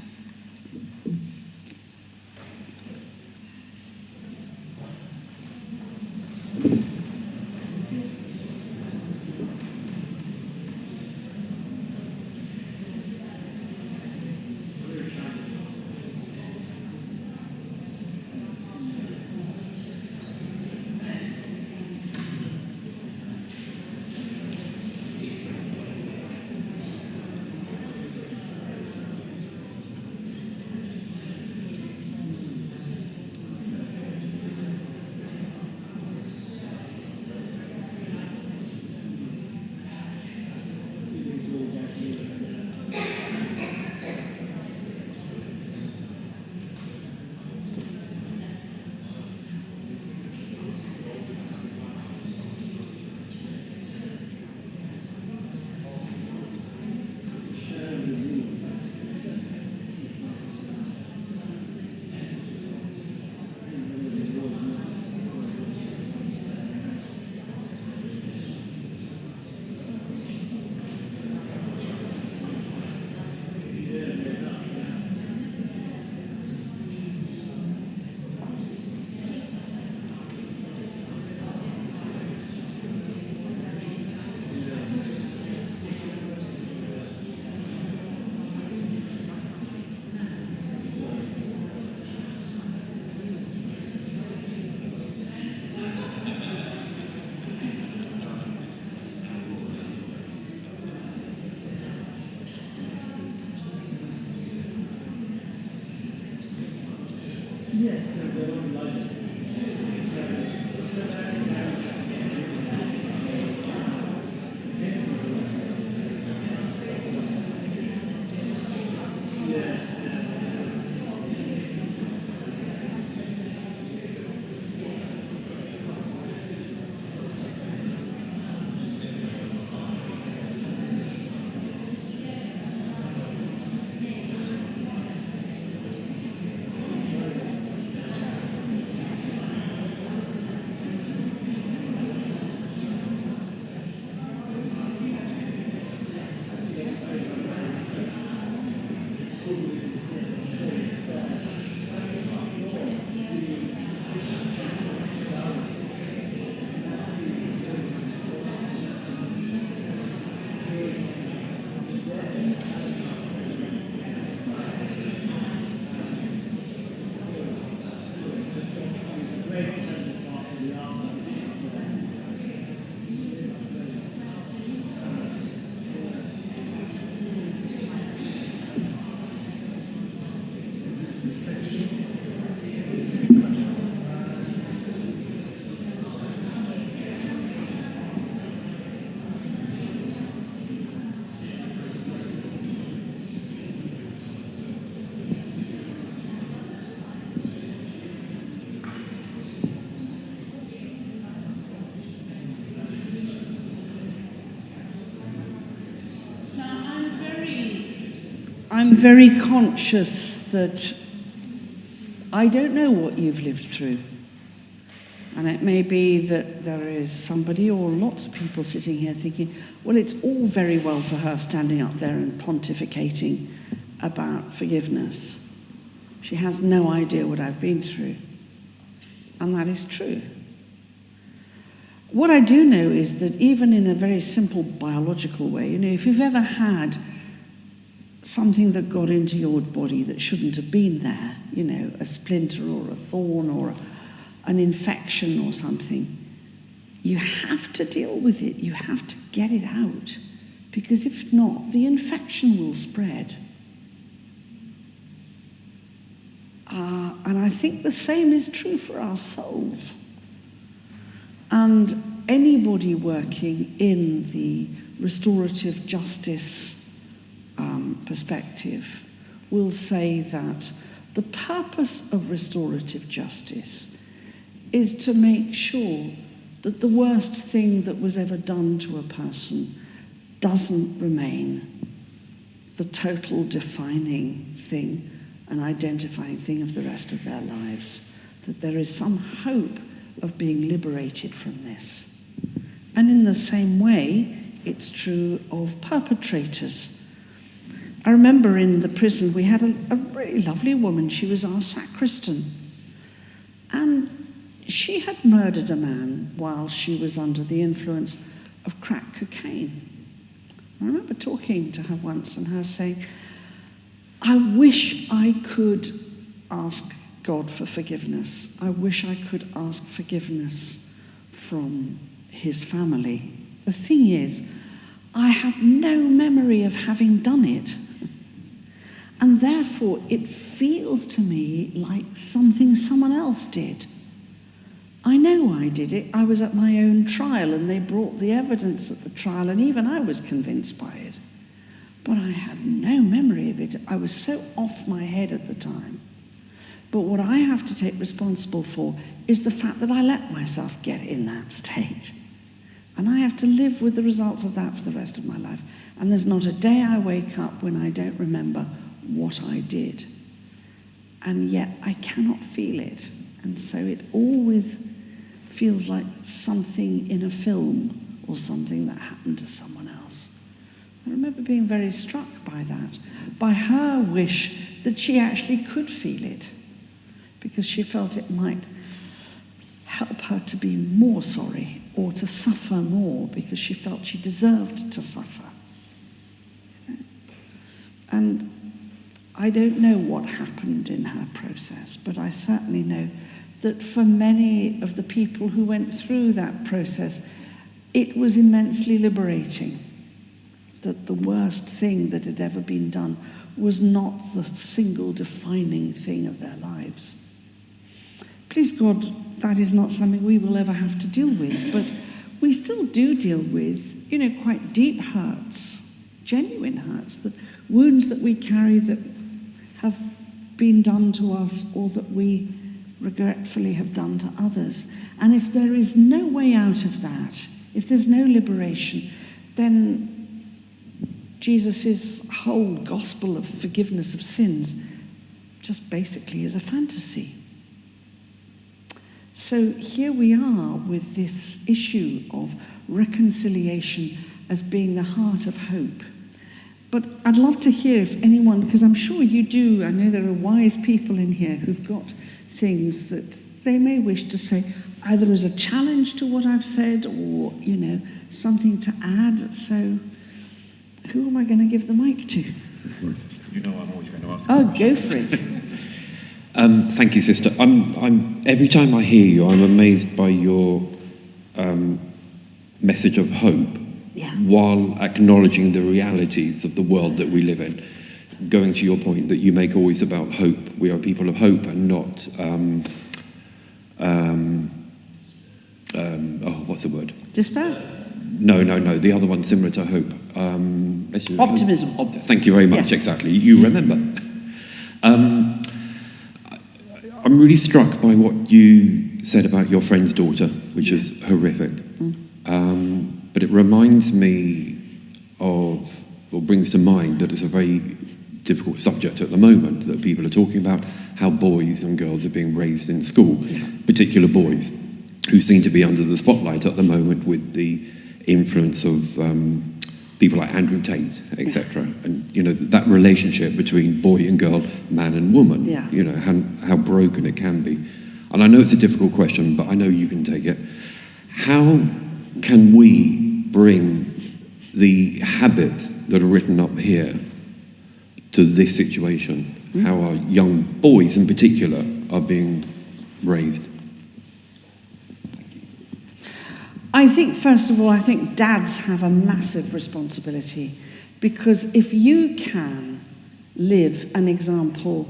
S1: I'm very conscious that I don't know what you've lived through. And it may be that there is somebody or lots of people sitting here thinking, well, it's all very well for her standing up there and pontificating about forgiveness. She has no idea what I've been through. And that is true. What I do know is that even in a very simple biological way, if you've ever had something that got into your body that shouldn't have been there, a splinter or a thorn or an infection or something, you have to deal with it. You have to get it out. Because if not, the infection will spread. And I think the same is true for our souls. And anybody working in the restorative justice perspective will say that the purpose of restorative justice is to make sure that the worst thing that was ever done to a person doesn't remain the total defining thing and identifying thing of the rest of their lives, that there is some hope of being liberated from this. And in the same way, it's true of perpetrators. I remember in the prison we had a really lovely woman. She was our sacristan. And she had murdered a man while she was under the influence of crack cocaine. I remember talking to her once and her saying, I wish I could ask God for forgiveness. I wish I could ask forgiveness from his family. The thing is, I have no memory of having done it. And therefore, it feels to me like something someone else did. I know I did it. I was at my own trial, and they brought the evidence at the trial, and even I was convinced by it. But I had no memory of it. I was so off my head at the time. But what I have to take responsible for is the fact that I let myself get in that state. And I have to live with the results of that for the rest of my life. And there's not a day I wake up when I don't remember what I did. And yet I cannot feel it. And so it always feels like something in a film or something that happened to someone else. I remember being very struck by that, by her wish that she actually could feel it, because she felt it might help her to be more sorry or to suffer more because she felt she deserved to suffer. And I don't know what happened in her process, but I certainly know that for many of the people who went through that process, it was immensely liberating. That the worst thing that had ever been done was not the single defining thing of their lives. please God, that is not something we will ever have to deal with, but we still do deal with, quite deep hurts, genuine hurts, that wounds that we carry that have been done to us or that we regretfully have done to others. And if there is no way out of that, if there's no liberation, then Jesus' whole gospel of forgiveness of sins just basically is a fantasy. So here we are with this issue of reconciliation as being the heart of hope. But I'd love to hear if anyone, because I'm sure you do, I know there are wise people in here who've got things that they may wish to say, either as a challenge to what I've said or, something to add. So who am I going to give the mic to?
S5: You know I'm always going to ask.
S1: Oh, go for it.
S5: Thank you, sister. I'm every time I hear you, I'm amazed by your message of hope, while acknowledging the realities of the world that we live in. Going to your point that you make always about hope, we are people of hope and not what's the word?
S1: Despair?
S5: No. The other one similar to hope.
S1: Optimism.
S5: Thank you very much.
S1: Yes.
S5: Exactly. You remember. I'm really struck by what you said about your friend's daughter, which is horrific. But it reminds me of, or brings to mind, that it's a very difficult subject at the moment that people are talking about, how boys and girls are being raised in school, particular boys who seem to be under the spotlight at the moment with the influence of people like Andrew Tate, etc. And, that relationship between boy and girl, man and woman, how broken it can be. And I know it's a difficult question, but I know you can take it. How can we bring the habits that are written up here to this situation? How our young boys in particular are being raised?
S1: I think, first of all, dads have a massive responsibility, because if you can live an example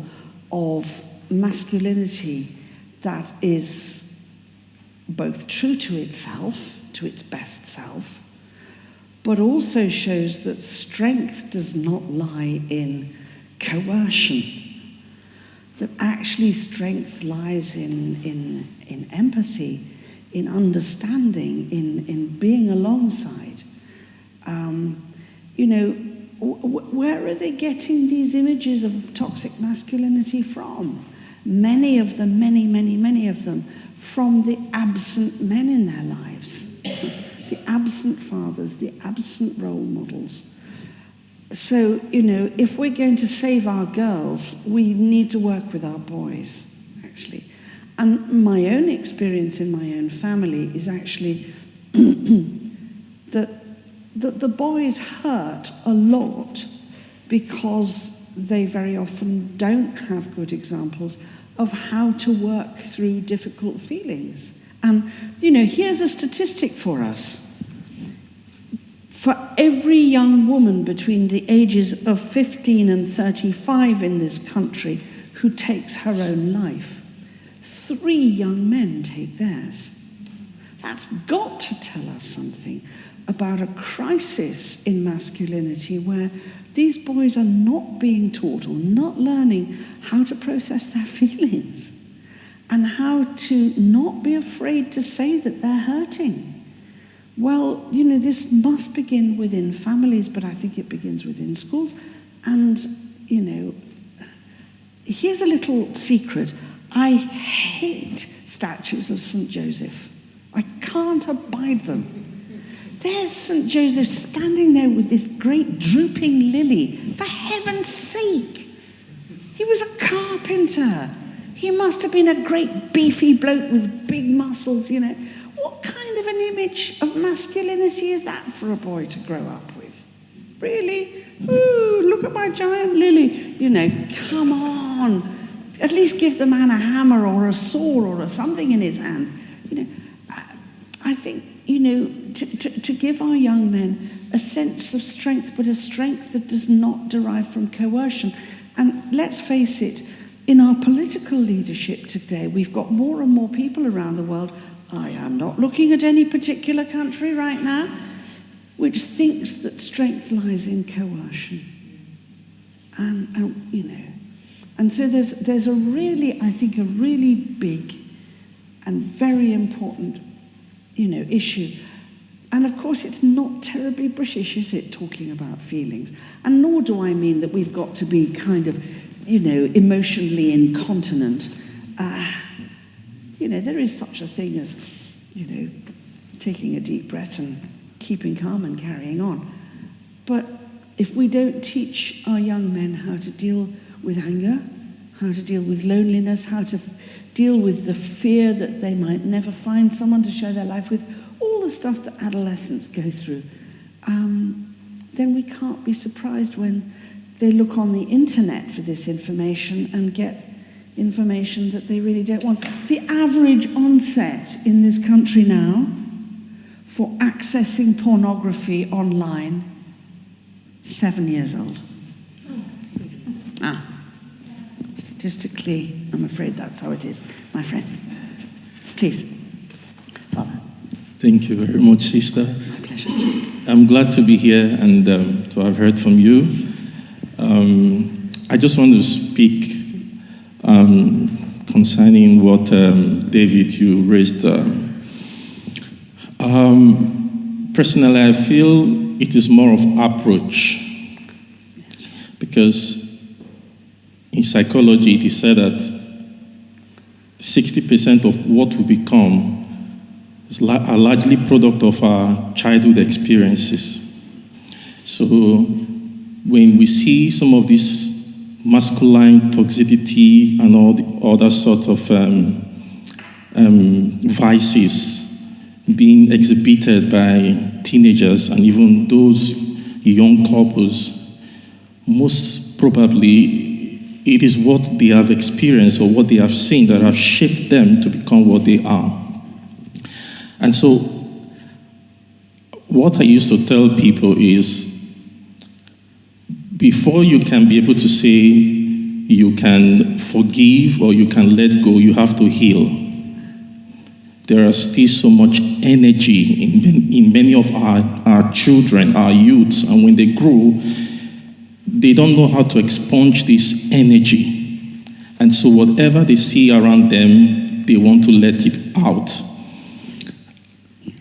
S1: of masculinity that is both true to itself, to its best self, but also shows that strength does not lie in coercion, that actually strength lies in empathy, in understanding, in being alongside. Where are they getting these images of toxic masculinity from? Many of them, many of them, from the absent men in their lives, the absent fathers, the absent role models. So, if we're going to save our girls, we need to work with our boys, actually. And my own experience in my own family is actually that the boys hurt a lot because they very often don't have good examples of how to work through difficult feelings. And, here's a statistic for us. For every young woman between the ages of 15 and 35 in this country who takes her own life, 3 young men take theirs. That's got to tell us something about a crisis in masculinity where these boys are not being taught or not learning how to process their feelings and how to not be afraid to say that they're hurting. Well, this must begin within families, but I think it begins within schools. And, here's a little secret. I hate statues of St. Joseph. I can't abide them. There's St. Joseph standing there with this great drooping lily. For heaven's sake! He was a carpenter. He must have been a great beefy bloke with big muscles, What kind of an image of masculinity is that for a boy to grow up with? Really? Ooh, look at my giant lily. Come on. At least give the man a hammer or a saw or something in his hand. I think, to give our young men a sense of strength, but a strength that does not derive from coercion. And let's face it, in our political leadership today, we've got more and more people around the world, I am not looking at any particular country right now, which thinks that strength lies in coercion. And so there's a really, I think, a really big and very important, issue. And of course, it's not terribly British, is it, talking about feelings? And nor do I mean that we've got to be kind of, emotionally incontinent. There is such a thing as, taking a deep breath and keeping calm and carrying on. But if we don't teach our young men how to deal with anger, how to deal with loneliness, how to deal with the fear that they might never find someone to share their life with, all the stuff that adolescents go through, then we can't be surprised when they look on the internet for this information and get information that they really don't want. The average onset in this country now for accessing pornography online, 7 years old. Statistically, I'm afraid that's how it is, my friend. Please, Father.
S7: Thank you very much, sister.
S1: My pleasure.
S7: I'm glad to be here and to have heard from you. I just want to speak concerning what, David, you raised. Personally, I feel it is more of approach, because in psychology, it is said that 60% of what we become are largely product of our childhood experiences. So when we see some of this masculine toxicity and all the other sort of vices being exhibited by teenagers and even those young couples, most probably it is what they have experienced or what they have seen that have shaped them to become what they are. And so, what I used to tell people is, before you can be able to say you can forgive or you can let go, you have to heal. There is still so much energy in many of our children, our youths, and when they grow, they don't know how to expunge this energy. And so whatever they see around them, they want to let it out.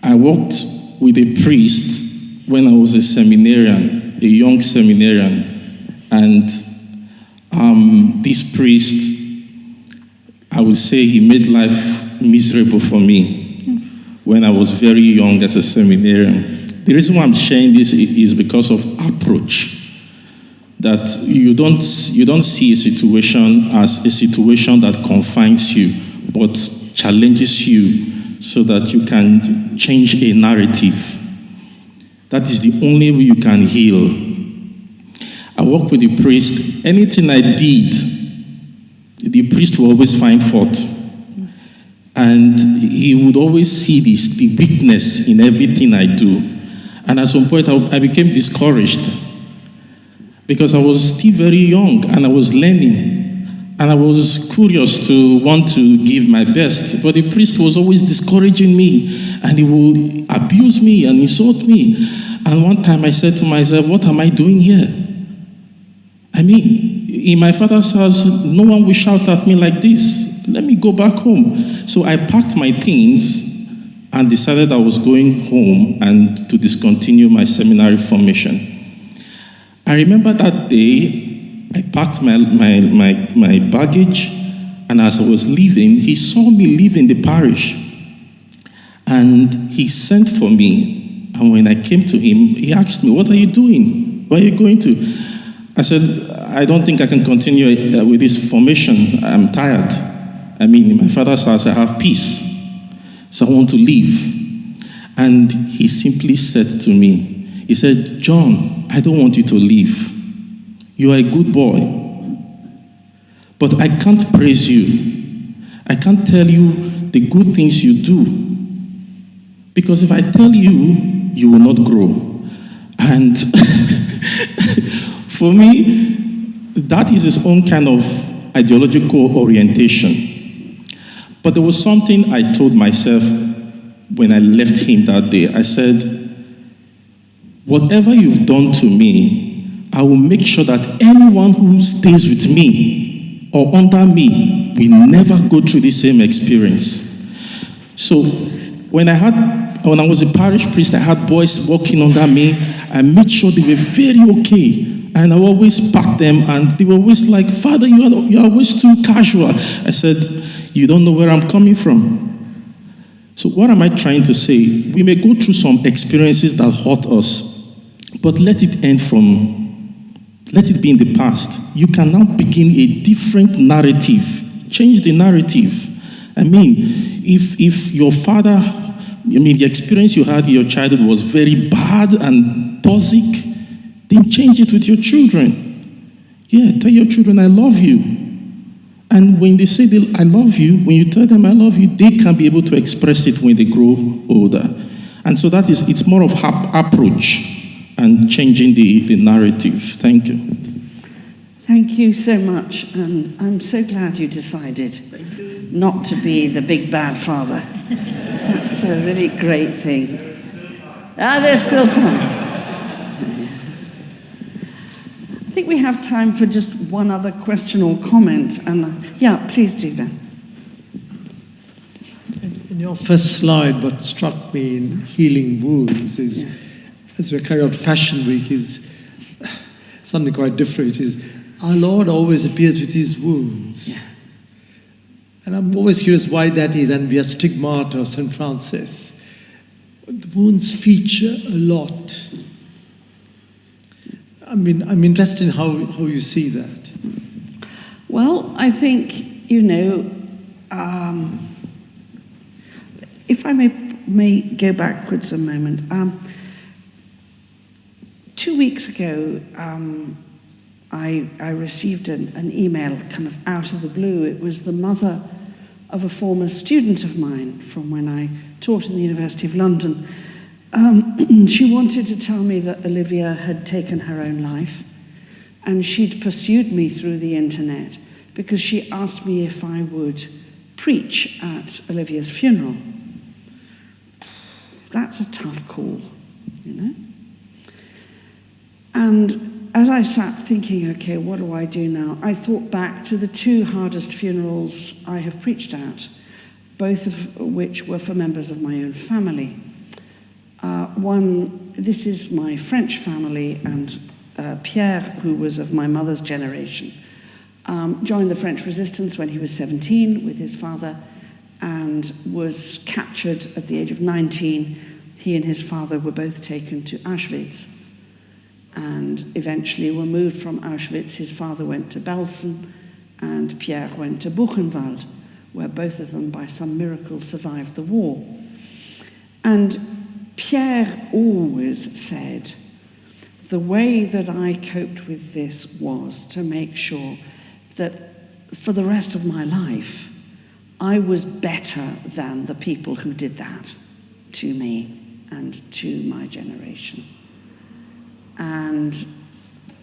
S7: I worked with a priest when I was a seminarian, a young seminarian, and this priest, I would say he made life miserable for me when I was very young as a seminarian. The reason why I'm sharing this is because of approach. That you don't see a situation as a situation that confines you, but challenges you so that you can change a narrative. That is the only way you can heal. I work with the priest. Anything I did, the priest will always find fault. And he would always see the weakness in everything I do. And at some point, I became discouraged, because I was still very young and I was learning. And I was curious to want to give my best. But the priest was always discouraging me, and he would abuse me and insult me. And one time I said to myself, what am I doing here? I mean, in my father's house, no one will shout at me like this. Let me go back home. So I packed my things and decided I was going home and to discontinue my seminary formation. I remember that day, I packed my baggage, and as I was leaving, he saw me leaving the parish. And he sent for me. And when I came to him, he asked me, what are you doing? Where are you going to? I said, I don't think I can continue with this formation. I'm tired. I mean, in my father's house, I have peace. So I want to leave. And he simply said to me, he said, John, I don't want you to leave. You are a good boy. But I can't praise you. I can't tell you the good things you do. Because if I tell you, you will not grow. And for me, that is its own kind of ideological orientation. But there was something I told myself when I left him that day. I said, whatever you've done to me, I will make sure that anyone who stays with me or under me will never go through the same experience. So when I was a parish priest, I had boys working under me. I made sure they were very okay. And I always packed them, and they were always like, Father, you're always too casual. I said, you don't know where I'm coming from. So what am I trying to say? We may go through some experiences that hurt us, but let it be in the past. You can now begin a different narrative. Change the narrative. I mean, if your father, the experience you had in your childhood was very bad and toxic, then change it with your children. Yeah, tell your children, I love you. And when they say I love you, when you tell them I love you, they can be able to express it when they grow older. And so it's more of approach and changing the narrative. Thank you.
S1: Thank you so much. And I'm so glad you decided not to be the big bad father. That's a really great thing. There's still time. I think we have time for just one other question or comment. And yeah, please do, Ben.
S2: In your first slide, what struck me in healing wounds is, as we're carrying out Passion Week, is something quite different. Is our Lord always appears with his wounds.
S1: Yeah.
S2: And I'm always curious why that is. And we are stigmata of St. Francis. The wounds feature a lot. I'm interested in how you see that.
S1: Well, I think, if I may go backwards a moment. 2 weeks ago, I received an email kind of out of the blue. It was the mother of a former student of mine from when I taught in the University of London. She wanted to tell me that Olivia had taken her own life, and she'd pursued me through the internet because she asked me if I would preach at Olivia's funeral. That's a tough call, And as I sat thinking, okay, what do I do now? I thought back to the 2 hardest funerals I have preached at, both of which were for members of my own family. One, this is my French family, and Pierre, who was of my mother's generation, joined the French resistance when he was 17 with his father and was captured at the age of 19. He and his father were both taken to Auschwitz and eventually were moved from Auschwitz. His father went to Belsen and Pierre went to Buchenwald, where both of them, by some miracle, survived the war. And Pierre always said, the way that I coped with this was to make sure that for the rest of my life, I was better than the people who did that to me and to my generation. And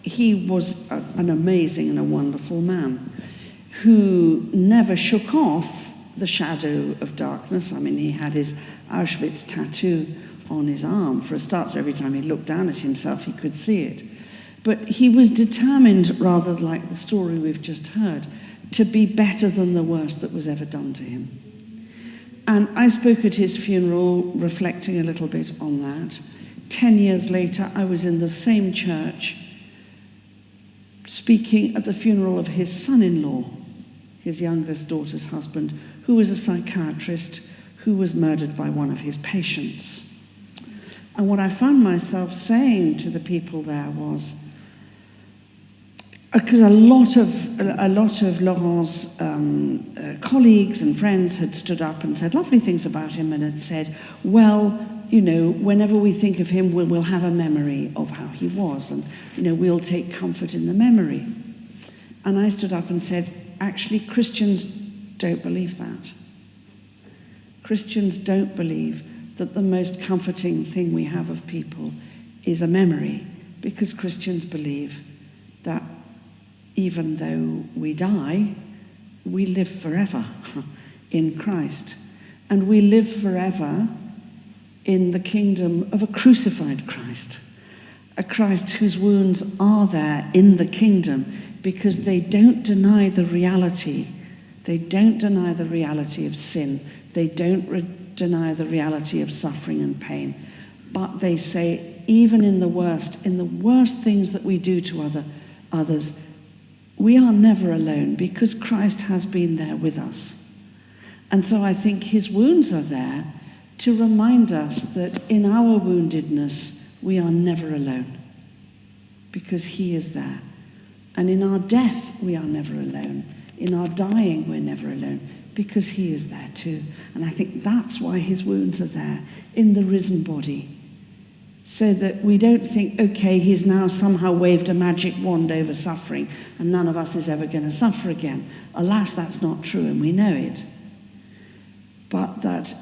S1: he was an amazing and a wonderful man who never shook off the shadow of darkness. I mean, he had his Auschwitz tattoo on his arm for a start, so every time he looked down at himself, he could see it. But he was determined, rather like the story we've just heard, to be better than the worst that was ever done to him. And I spoke at his funeral, reflecting a little bit on that. 10 years later, I was in the same church, speaking at the funeral of his son-in-law, his youngest daughter's husband, who was a psychiatrist who was murdered by one of his patients. And what I found myself saying to the people there was, because a lot of Laurent's colleagues and friends had stood up and said lovely things about him and had said, well, whenever we think of him, we'll have a memory of how he was, and we'll take comfort in the memory. And I stood up and said, actually, Christians don't believe that. Christians don't believe that the most comforting thing we have of people is a memory, because Christians believe that even though we die, we live forever in Christ. And we live forever in the kingdom of a crucified Christ, a Christ whose wounds are there in the kingdom because they don't deny the reality. They don't deny the reality of sin. They don't deny the reality of suffering and pain. But they say, even in the worst things that we do to others, we are never alone because Christ has been there with us. And so I think his wounds are there to remind us that in our woundedness, we are never alone because he is there. And in our death, we are never alone. In our dying, we're never alone because he is there too. And I think that's why his wounds are there in the risen body. So that we don't think, okay, he's now somehow waved a magic wand over suffering and none of us is ever going to suffer again. Alas, that's not true and we know it. But that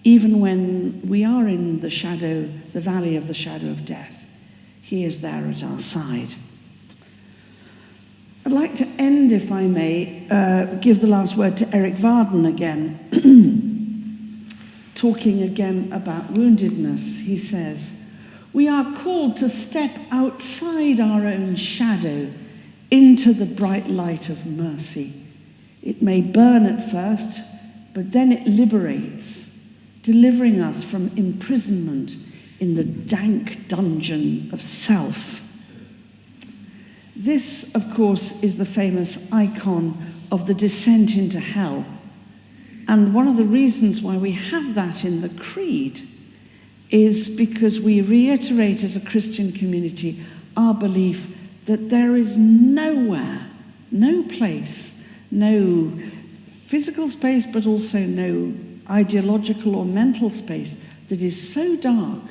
S1: even when we are in the valley of the shadow of death, he is there at our side. I'd like to end, if I may, give the last word to Eric Varden again. Talking again about woundedness, he says, we are called to step outside our own shadow into the bright light of mercy. It may burn at first, but then it liberates, delivering us from imprisonment in the dank dungeon of self. This, of course, is the famous icon of the descent into hell. And one of the reasons why we have that in the Creed is because we reiterate as a Christian community our belief that there is nowhere, no place, no physical space, but also no ideological or mental space that is so dark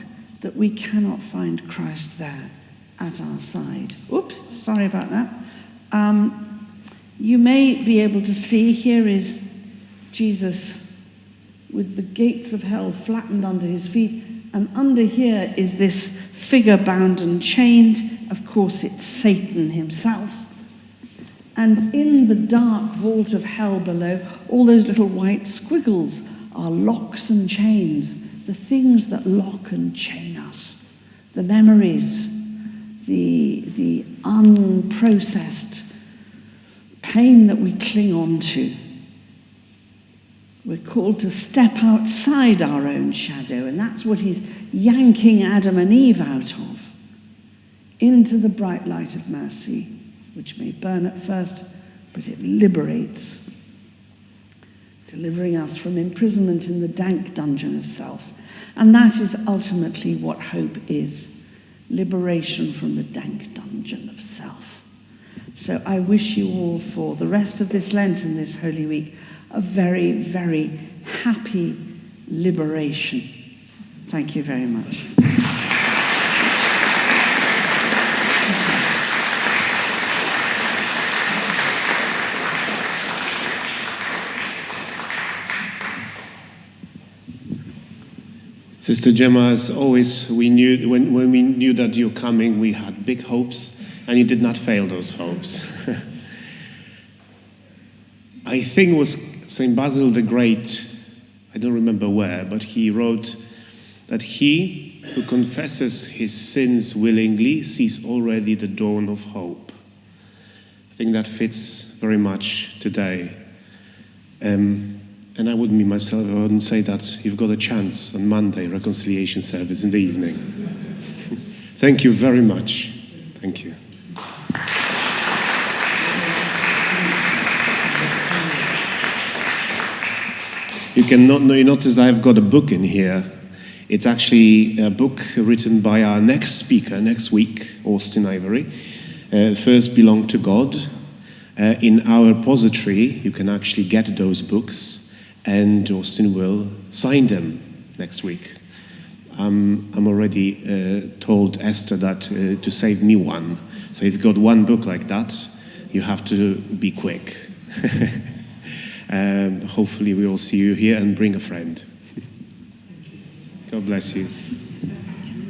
S1: that we cannot find Christ there at our side. Oops, sorry about that. You may be able to see here is Jesus with the gates of hell flattened under his feet, and under here is this figure bound and chained. Of course, it's Satan himself. And in the dark vault of hell below, all those little white squiggles are locks and chains, the things that lock and chain us, the memories, the unprocessed pain that we cling on to. We're called to step outside our own shadow, and that's what he's yanking Adam and Eve out of, into the bright light of mercy, which may burn at first, but it liberates, delivering us from imprisonment in the dank dungeon of self. And that is ultimately what hope is, liberation from the dank dungeon of self. So I wish you all, for the rest of this Lent and this Holy Week, a very, very happy liberation. Thank you very much.
S8: Sister Gemma, as always, we knew when we knew that you're coming, we had big hopes, and you did not fail those hopes. I think it was St. Basil the Great, I don't remember where, but he wrote that he who confesses his sins willingly sees already the dawn of hope. I think that fits very much today. And I wouldn't be myself if I wouldn't say that you've got a chance on Monday, reconciliation service in the evening. Thank you very much. Thank you. You notice I've got a book in here. It's actually a book written by our next speaker next week, Austin Ivory. First Belong to God. In our repository, you can actually get those books, and Austin will sign them next week. I'm already told Esther that to save me one. So if you've got one book like that, you have to be quick. Hopefully we will see you here, and bring a friend. God bless you.